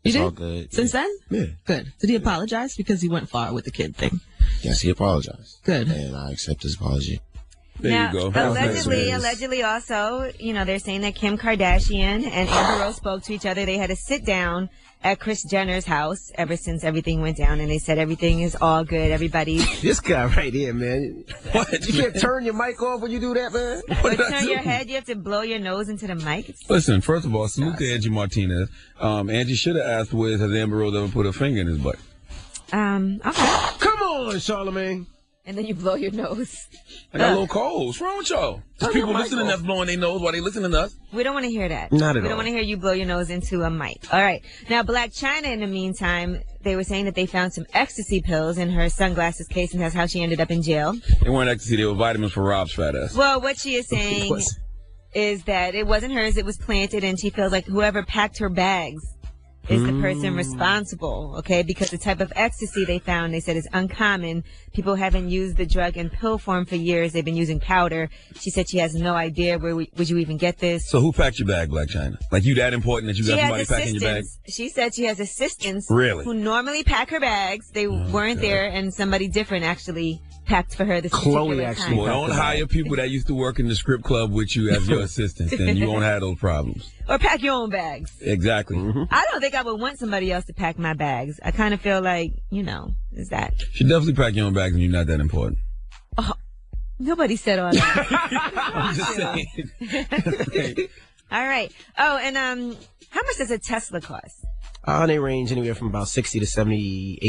It's all good. Since then? Yeah. Good. Did he apologize? Because he went far with the kid thing. Yes, he apologized. Good. And I accept his apology. There you go. Allegedly also, they're saying that Kim Kardashian and Amber Rose spoke to each other. They had to sit down at Kris Jenner's house ever since everything went down, and they said everything is all good. This guy right here, man. What? You can't turn your mic off when you do that, man? But turn your head, you have to blow your nose into the mic. Listen, first of all, salute to Angie Martinez. Angie should have asked Wiz, has Amber Rose ever put her finger in his butt? Okay. Come on, Charlamagne. And then you blow your nose. I got a little cold. What's wrong with y'all? There's people listening that's blowing their nose while they listening to us. We don't want to hear that. Not at all. We don't want to hear you blow your nose into a mic. All right. Now, Black China, in the meantime, they were saying that they found some ecstasy pills in her sunglasses case, and that's how she ended up in jail. They weren't ecstasy. They were vitamins for Rob's fat ass. Well, what she is saying is that it wasn't hers. It was planted, and she feels like whoever packed her bags is the person responsible, okay? Because the type of ecstasy they found, they said, is uncommon. People haven't used the drug in pill form for years. They've been using powder. She said she has no idea where would you even get this. So who packed your bag, Black China? Like, you that important that you got somebody packing your bag? She said she has assistants really? Who normally pack her bags. They weren't there, and somebody different actually packed for her this particular time. Well, don't hire people that used to work in the strip club with you as your assistants, then you won't have those problems. Or pack your own bags. Exactly. I don't think I would want somebody else to pack my bags. I kind of feel like, is that... You should definitely pack your own bags and you're not that important. Oh, nobody said all that. I'm just saying. All right. Oh, and how much does a Tesla cost? They range anywhere from about $60,000 to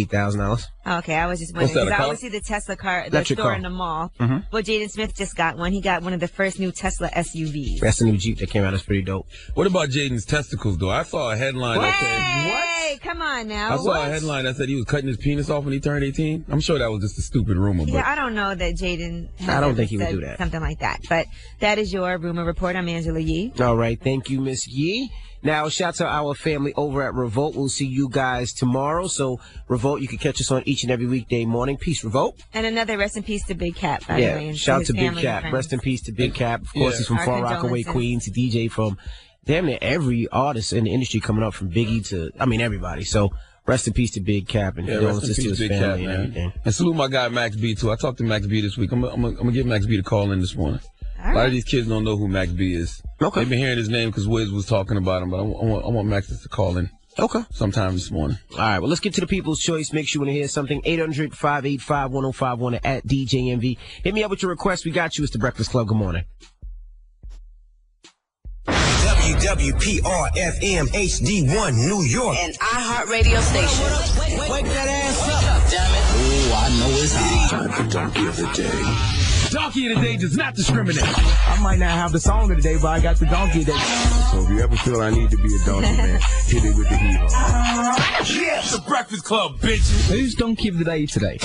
$78,000. Okay, I was just wondering because I always see the Tesla car, the store in the mall. Well, Jaden Smith just got one. He got one of the first new Tesla SUVs. That's the new Jeep that came out. That's pretty dope. What about Jaden's testicles, though? I saw a headline that said, "Hey, come on now!" I saw a headline that said he was cutting his penis off when he turned 18. I'm sure that was just a stupid rumor. Yeah, but I don't know that Jaden. I don't think he would do that. Something like that. But that is your rumor report. I'm Angela Yee. All right, thank you, Miss Yee. Now, shout out to our family over at Revolt. We'll see you guys tomorrow. So, Revolt, you can catch us on each and every weekday morning. Peace, Revolt. And another rest in peace to Big Cap, by the way. And shout out to Big Cap. Rest in peace to Big Cap. Of course, he's from Far Rockaway, Queens. He DJ from damn near every artist in the industry coming up from Biggie to, everybody. So, rest in peace to Big Cap and condolences to his family and everything. And salute my guy, Max B, too. I talked to Max B this week. I'm going to give Max B the call in this morning. A lot of these kids don't know who Max B is. Okay. They've been hearing his name because Wiz was talking about him, but I want Max to call in. Okay. Sometime this morning. All right. Well, let's get to the people's choice. Make sure you want to hear something. 800-585-1051 at DJMV. Hit me up with your request. We got you. It's the Breakfast Club. Good morning. WWPR-FM HD1 New York. An iHeartRadio station. Wake that ass up, damn it. Oh, I know it's hot. Time for Donkey of the Day. Donkey of the Day does not discriminate. I might not have the song of the day, but I got the donkey of the day. So if you ever feel I need to be a donkey, man, hit it with the hero. Yes, the Breakfast Club, bitches. Who's donkey of the day today?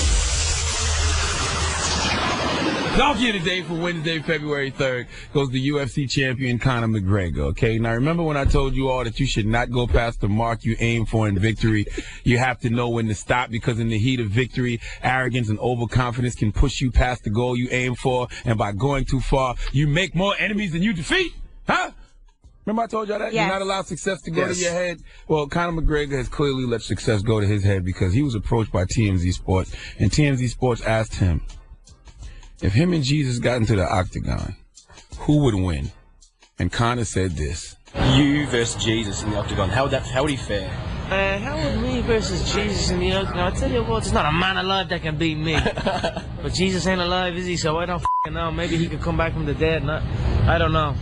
Donkey of the Day for Wednesday, February 3rd goes the UFC champion Conor McGregor, okay? Now, remember when I told you all that you should not go past the mark you aim for in victory? You have to know when to stop because in the heat of victory, arrogance and overconfidence can push you past the goal you aim for, and by going too far, you make more enemies than you defeat? Huh? Remember I told y'all that? Yes. You're not allowed success to go to your head? Well, Conor McGregor has clearly let success go to his head because he was approached by TMZ Sports, and TMZ Sports asked him, if him and Jesus got into the octagon, who would win? And Conor said this. You versus Jesus in the octagon. How would he fare? How would me versus Jesus in the octagon? I tell you what, there's not a man alive that can beat me. But Jesus ain't alive, is he? So I don't know. Maybe he could come back from the dead. I don't know.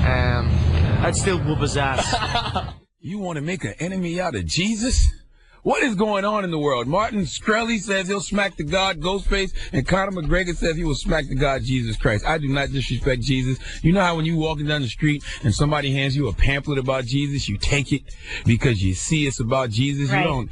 I'd still whoop his ass. You want to make an enemy out of Jesus? What is going on in the world? Martin Shkreli says he'll smack the God Ghostface, and Conor McGregor says he will smack the God Jesus Christ. I do not disrespect Jesus. You know how when you walking down the street and somebody hands you a pamphlet about Jesus, you take it because you see it's about Jesus. Right. You don't,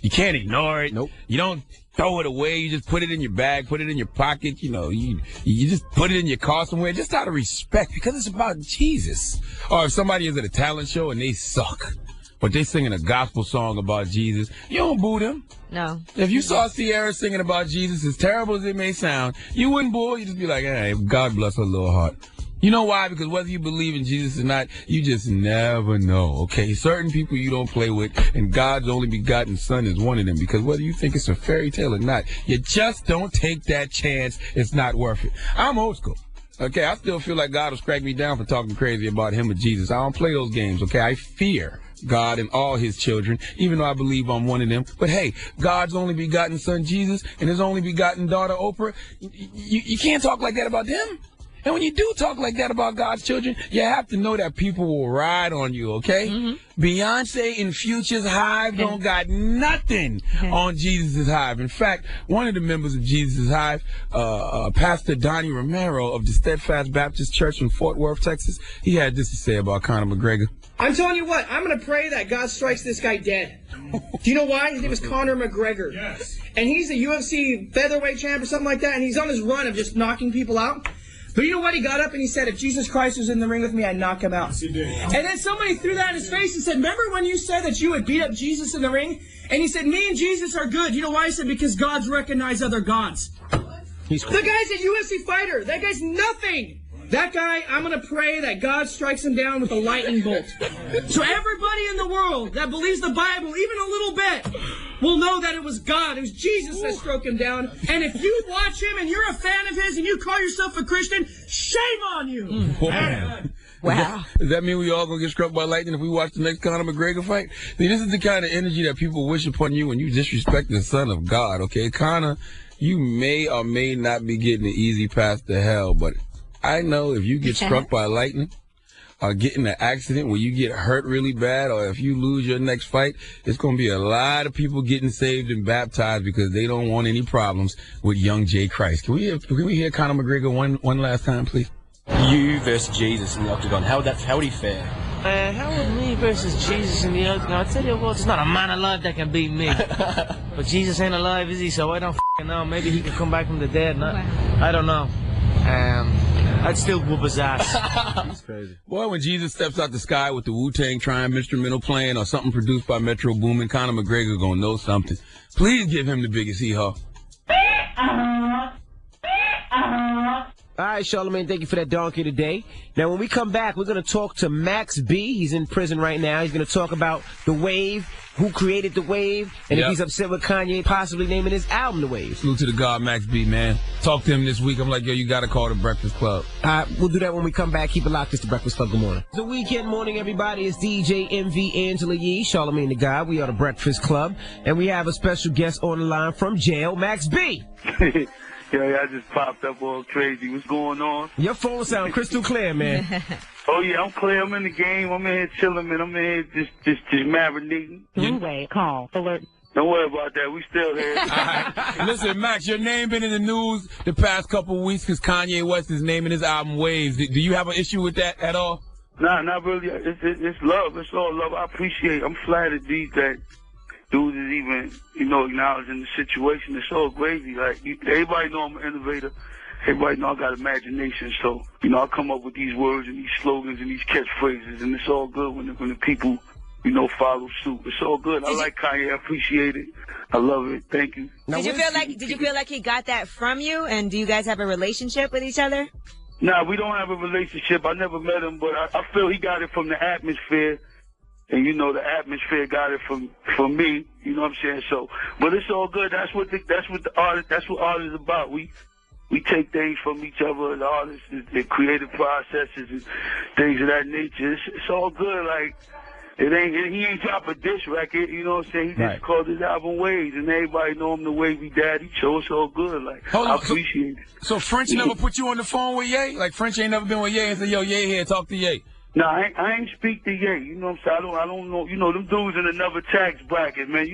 you can't ignore it. Nope. You don't throw it away. You just put it in your bag, put it in your pocket. You just put it in your car somewhere just out of respect because it's about Jesus. Or if somebody is at a talent show and they suck, but they singing a gospel song about Jesus, you don't boo them. No. If you saw Sierra singing about Jesus, as terrible as it may sound, you wouldn't boo her. You'd just be like, hey, God bless her little heart. You know why? Because whether you believe in Jesus or not, you just never know, okay? Certain people you don't play with, and God's only begotten son is one of them. Because whether you think it's a fairy tale or not, you just don't take that chance. It's not worth it. I'm old school. Okay, I still feel like God will strike me down for talking crazy about him or Jesus. I don't play those games, okay? I fear God and all his children, even though I believe I'm one of them. But hey, God's only begotten son Jesus and his only begotten daughter Oprah, you can't talk like that about them. And when you do talk like that about God's children, you have to know that people will ride on you, okay? Beyonce and Future's Hive don't got nothing on Jesus' Hive. In fact, one of the members of Jesus' Hive, Pastor Donnie Romero of the Steadfast Baptist Church in Fort Worth, Texas, he had this to say about Conor McGregor. I'm telling you what, I'm going to pray that God strikes this guy dead. Do you know why? His name is Conor McGregor. Yes. And he's a UFC featherweight champ or something like that, and he's on his run of just knocking people out. But you know what? He got up and he said, if Jesus Christ was in the ring with me, I'd knock him out. Yes, he did. And then somebody threw that in his face and said, remember when you said that you would beat up Jesus in the ring? And he said, me and Jesus are good. You know why? He said, because gods recognize other gods. He's cool. The guy's a UFC fighter. That guy's nothing. That guy, I'm going to pray that God strikes him down with a lightning bolt. So everybody in the world that believes the Bible, even a little bit, will know that it was God, it was Jesus that struck him down. And if you watch him and you're a fan of his and you call yourself a Christian, shame on you. Wow. Does that mean we all going to get struck by lightning if we watch the next Conor McGregor fight? See, this is the kind of energy that people wish upon you when you disrespect the Son of God, okay? Conor, you may or may not be getting an easy path to hell, but I know if you get struck by lightning or get in an accident where you get hurt really bad or if you lose your next fight, it's going to be a lot of people getting saved and baptized because they don't want any problems with young Jay Christ. Can we hear Conor McGregor one last time, please? You versus Jesus in the octagon. How would he fare? How would me versus Jesus in the octagon? I tell you what, there's not a man alive that can beat me. But Jesus ain't alive, is he? So I don't know. Maybe he could come back from the dead. I don't know. I'd still whoop his ass. That's crazy. Boy, when Jesus steps out the sky with the Wu-Tang Triumph instrumental playing or something produced by Metro Boomin, Conor McGregor gonna know something. Please give him the biggest hee-haw. All right, Charlamagne, thank you for that donkey today. Now, when we come back, we're going to talk to Max B. He's in prison right now. He's going to talk about The Wave, who created The Wave, and if he's upset with Kanye possibly naming his album The Wave. Salute to the God, Max B, man. Talk to him this week. I'm like, yo, you got to call the Breakfast Club. All right, we'll do that when we come back. Keep it locked. It's the Breakfast Club. Good morning. The weekend morning, everybody. It's DJ MV Angela Yee, Charlamagne the God. We are the Breakfast Club, and we have a special guest on the line from jail, Max B. Yeah, I just popped up all crazy. What's going on? Your phone sound crystal clear, man. Oh, yeah, I'm clear. I'm in the game. I'm in here chilling, man. I'm in here just marinating. Two-way call. Alert. Don't worry about that. We still here. All right. Listen, Max, your name been in the news the past couple of weeks because Kanye West is naming his album Waves. Do you have an issue with that at all? Nah, not really. It's love. It's all love. I appreciate it. I'm flattered, D, that dude is even, acknowledging the situation. It's so crazy. Like, everybody know I'm an innovator. Everybody know I got imagination. So, I come up with these words and these slogans and these catchphrases, and it's all good when the people, follow suit. It's all good. I like Kanye. I appreciate it. I love it. Thank you. Did you feel like he got that from you? And do you guys have a relationship with each other? Nah, we don't have a relationship. I never met him, but I feel he got it from the atmosphere. And the atmosphere got it from me, you know what I'm saying? So, but it's all good. That's what art is about. We take things from each other, the artists, the creative processes and things of that nature. It's all good. Like, he ain't drop a diss record, you know what I'm saying? He just called his album Waves, and everybody know him the Wavy Daddy, so it's all good. Like, I appreciate it. So French never put you on the phone with Ye? Like, French ain't never been with Ye and said, yo, Ye here, talk to Ye. No, I ain't speak to Ye. You know what I'm saying? I don't know. Them dudes in another tax bracket, man.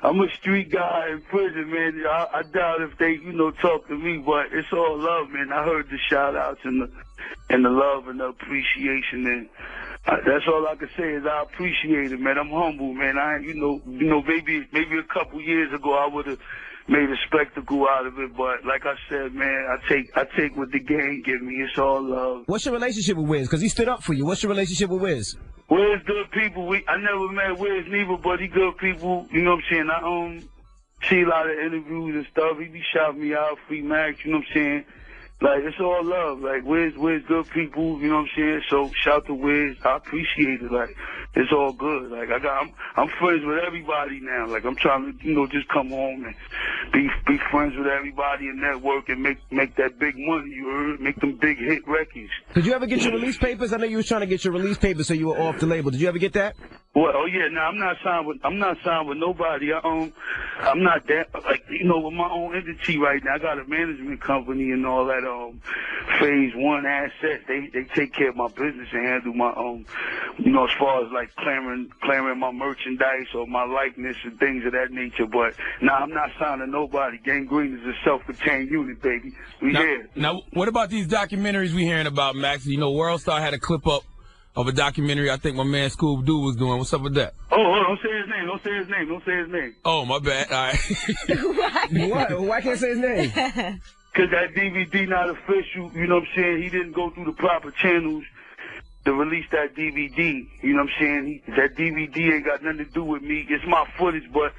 I'm a street guy in prison, man. I doubt if they, talk to me, but it's all love, man. I heard the shout outs and the love and the appreciation, and that's all I can say is I appreciate it, man. I'm humble, man. Maybe a couple years ago I would have made a spectacle out of it, but like I said, man, I take what the game give me. It's all love. What's your relationship with Wiz? Because he stood up for you. What's your relationship with Wiz? Wiz good people. I never met Wiz neither, but he good people. You know what I'm saying? I see a lot of interviews and stuff. He be shouting me out, Free Max. You know what I'm saying? Like, it's all love. Like, Wiz good people, you know what I'm saying? So, shout to Wiz. I appreciate it. Like, it's all good. Like, I'm friends with everybody now. Like, I'm trying to, you know, just come home and be friends with everybody and network and make that big money, you heard? Make them big hit records. Did you ever get your release papers? I know you was trying to get your release papers so you were off the label. Did you ever get that? Well, oh yeah, no, I'm not signed with nobody. I'm not that, like, you know, with my own entity right now. I got a management company and all that, phase one assets. They take care of my business and handle my, you know, as far as like clearing my merchandise or my likeness and things of that nature. But nah, I'm not signed to nobody. Gang Green is a self-contained unit, baby. Now, what about these documentaries we hearing about, Max? You know, World Star had a clip up of a documentary I think my man Scoob-Doo was doing. What's up with that? Oh, don't say his name. Don't say his name. Don't say his name. Oh, my bad. All right. What? Why can't I say his name? Because that DVD not official, you know what I'm saying? He didn't go through the proper channels to release that DVD. You know what I'm saying? That DVD ain't got nothing to do with me. It's my footage, but,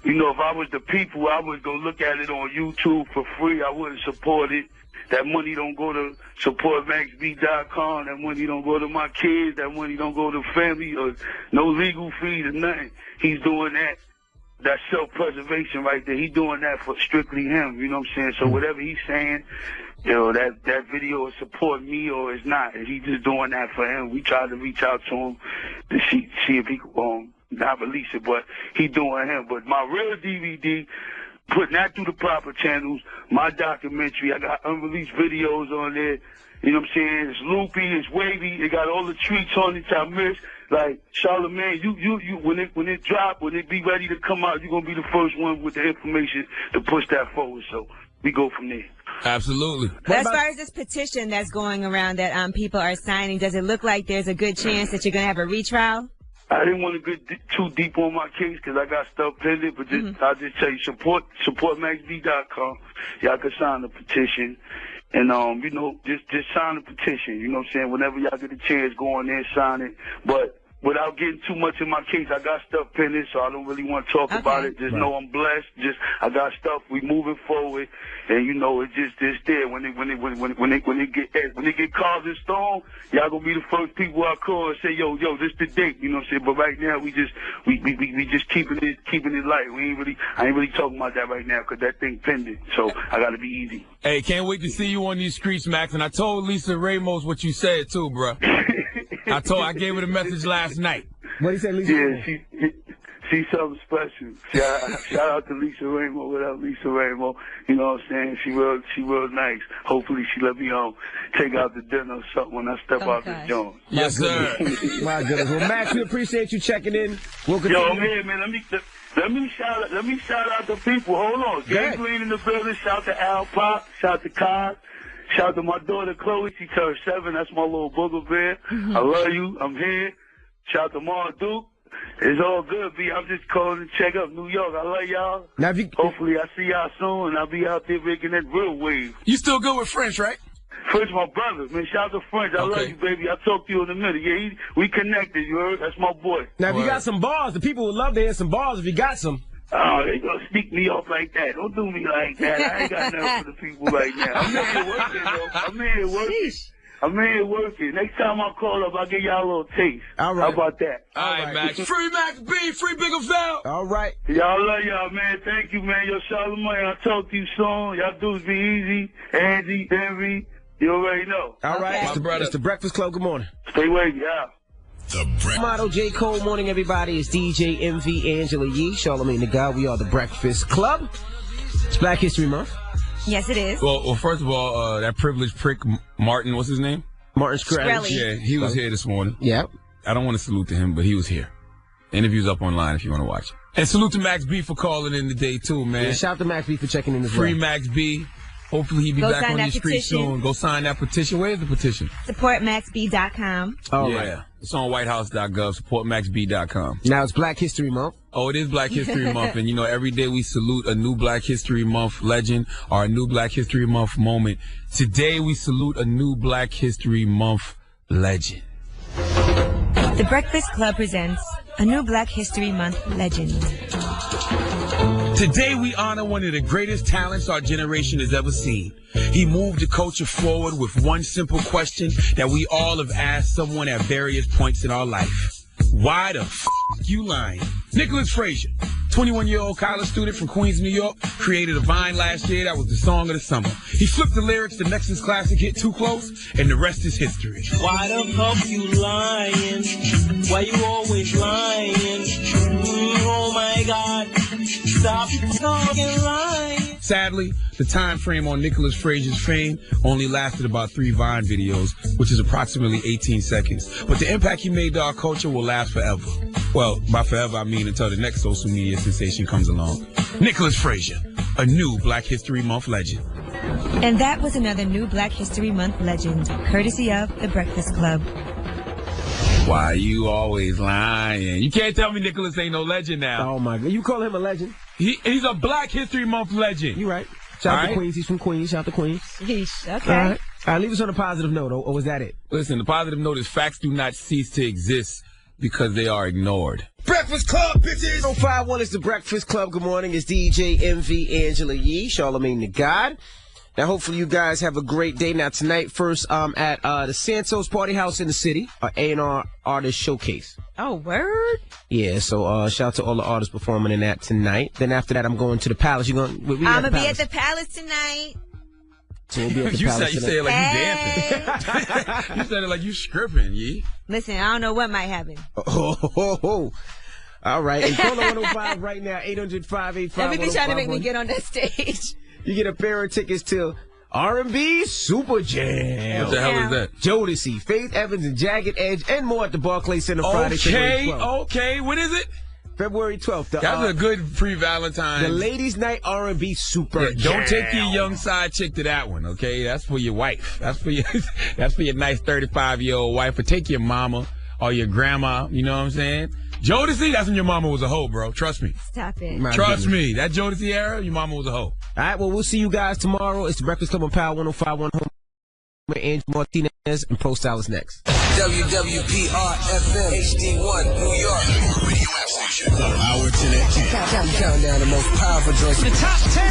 you know, if I was the people, I would go look at it on YouTube for free. I wouldn't support it. That money don't go to supportmaxb.com. That money don't go to my kids. That money don't go to family or no legal fees or nothing. He's doing that. That's self-preservation right there. He's doing that for strictly him. You know what I'm saying? So whatever he's saying, you know, that video will support me or it's not. And he's just doing that for him. We tried to reach out to him to see if he could not release it, but he doing him. But my real DVD, putting that through the proper channels, my documentary, I got unreleased videos on there. You know what I'm saying? It's loopy, it's wavy, it got all the treats on it I missed. Like, Charlamagne, you when it drop, when it be ready to come out, you're gonna be the first one with the information to push that forward. So we go from there. Absolutely. As far as this petition that's going around that people are signing, does it look like there's a good chance that you're gonna have a retrial? I didn't want to get too deep on my case because I got stuff pending, but I'll just tell you, supportmaxb.com. Y'all can sign the petition. And, you know, just sign the petition. You know what I'm saying? Whenever y'all get a chance, go on there, sign it. But without getting too much in my case, I got stuff pending, so I don't really want to talk about it. Just know I'm blessed. I got stuff. We moving forward, and you know it's just there. When it get carved in stone, y'all gonna be the first people I call and say, yo, this the date. You know what I'm saying? But right now we just keeping it light. I ain't really talking about that right now because that thing pending. So I gotta be easy. Hey, can't wait to see you on these streets, Max. And I told Lisa Ramos what you said too, bro. I gave her the message last night. What did he say, Lisa? Yeah, she's something special. Shout out to Lisa Ramos. Without Lisa Ramos, you know what I'm saying? She real nice. Hopefully she let me take out to dinner or something when I step out this joint. Yes, sir. My goodness. Well, Max, we appreciate you checking in. We'll continue. Yo, man, let me shout out the people. Hold on. Gang Green in the building. Shout to Al Pop. Shout to Kyle. Shout out to my daughter, Chloe. She turned 7. That's my little booger bear. I love you. I'm here. Shout out to Ma Duke. It's all good, B. I'm just calling to check up New York. I love y'all. Now, hopefully I see y'all soon, and I'll be out there making that real wave. You still good with French, right? French, my brother. Man, shout out to French. I love you, baby. I'll talk to you in a minute. Yeah, we connected, you heard? That's my boy. Now, if you got some bars, the people would love to hear some bars if you got some. Oh, they gonna sneak me off like that. Don't do me like that. I ain't got nothing for the people right now. I'm in here working, though. I'm in here working. Next time I call up, I'll give y'all a little taste. All right. How about that? All right, Max. Free Max B, free Big Avell. All right. Y'all love y'all, man. Thank you, man. Yo, Charlamagne, I'll talk to you soon. Y'all dudes be easy. Angie, Henry, you already know. All right. It's the Breakfast Club. Good morning. Stay wavy, yeah. Motto J. Cole, morning everybody. It's DJ MV, Angela Yee, Charlamagne the God. We are the Breakfast Club. It's Black History Month. Yes, it is. Well, first of all, that privileged prick, Martin, what's his name? Martin Shkreli. Yeah, he was here this morning. Yeah. I don't want to salute to him, but he was here. The interview's up online if you want to watch it. And salute to Max B for calling in today, too, man. Yeah, shout out to Max B for checking in as well. Free Max B. Hopefully he'll be back on these streets soon. Go sign that petition. Where is the petition? SupportMaxB.com. Oh, yeah. Right. It's on whitehouse.gov, supportmaxb.com. Now it's Black History Month. Oh, it is Black History Month. And, you know, every day we salute a new Black History Month legend or a new Black History Month moment. Today we salute a new Black History Month legend. The Breakfast Club presents a new Black History Month legend. Today we honor one of the greatest talents our generation has ever seen. He moved the culture forward with one simple question that we all have asked someone at various points in our life. Why the f*** you lying? Nicholas Frazier, 21-year-old college student from Queens, New York, created a Vine last year that was the song of the summer. He flipped the lyrics to Nexus classic hit Too Close, and the rest is history. Why the fuck you lying? Why you always lying? Oh my God, stop talking lying. Sadly, the time frame on Nicholas Frazier's fame only lasted about 3 Vine videos, which is approximately 18 seconds. But the impact he made to our culture will last forever. Well, by forever, I mean until the next social media sensation comes along. Nicholas Frazier, a new Black History Month legend. And that was another new Black History Month legend, courtesy of The Breakfast Club. Why you always lying? You can't tell me Nicholas ain't no legend now. Oh, my God. You call him a legend? He's a Black History Month legend. You're right. Shout out to Queens. He's from Queens. Shout out to Queens. Yeesh. Okay. All right, leave us on a positive note, or was that it? Listen, the positive note is facts do not cease to exist because they are ignored. Breakfast Club, bitches! 051 is the Breakfast Club. Good morning. It's DJ MV Angela Yee, Charlamagne the God. Now, hopefully you guys have a great day. Now, tonight, first, at the Santos Party House in the city, A&R Artist Showcase. Oh, word? Yeah, so shout out to all the artists performing in that tonight. Then after that, I'm going to the Palace. I'm going to be at the Palace tonight. So we'll be at the you Palace say it like you dancing. You said it like you stripping, Yee. Listen, I don't know what might happen. Oh. All right. And call 105 right now, 800-585-1051. Let me be trying to make me get on that stage. You get a pair of tickets to R&B Super Jam. What the hell is that? Jodeci, Faith Evans, and Jagged Edge, and more at the Barclays Center Friday, February 12th. Okay. When is it? February 12th. That's a good pre-Valentine's. The Ladies' Night R&B Super Jam. Don't take your young side chick to that one, okay? That's for your wife. That's for your nice 35-year-old wife. Or take your mama or your grandma, you know what I'm saying? Jodeci, that's when your mama was a hoe, bro. Trust me. Stop it. Trust me. That Jodeci era, your mama was a hoe. All right, well, we'll see you guys tomorrow. It's the Breakfast Club on Power 105.1 home with Andrew Martinez, and Pro Style is next. WWPR-FM HD1 New York. Radio app station. Power to that. Countdown the most powerful joints. The top 10.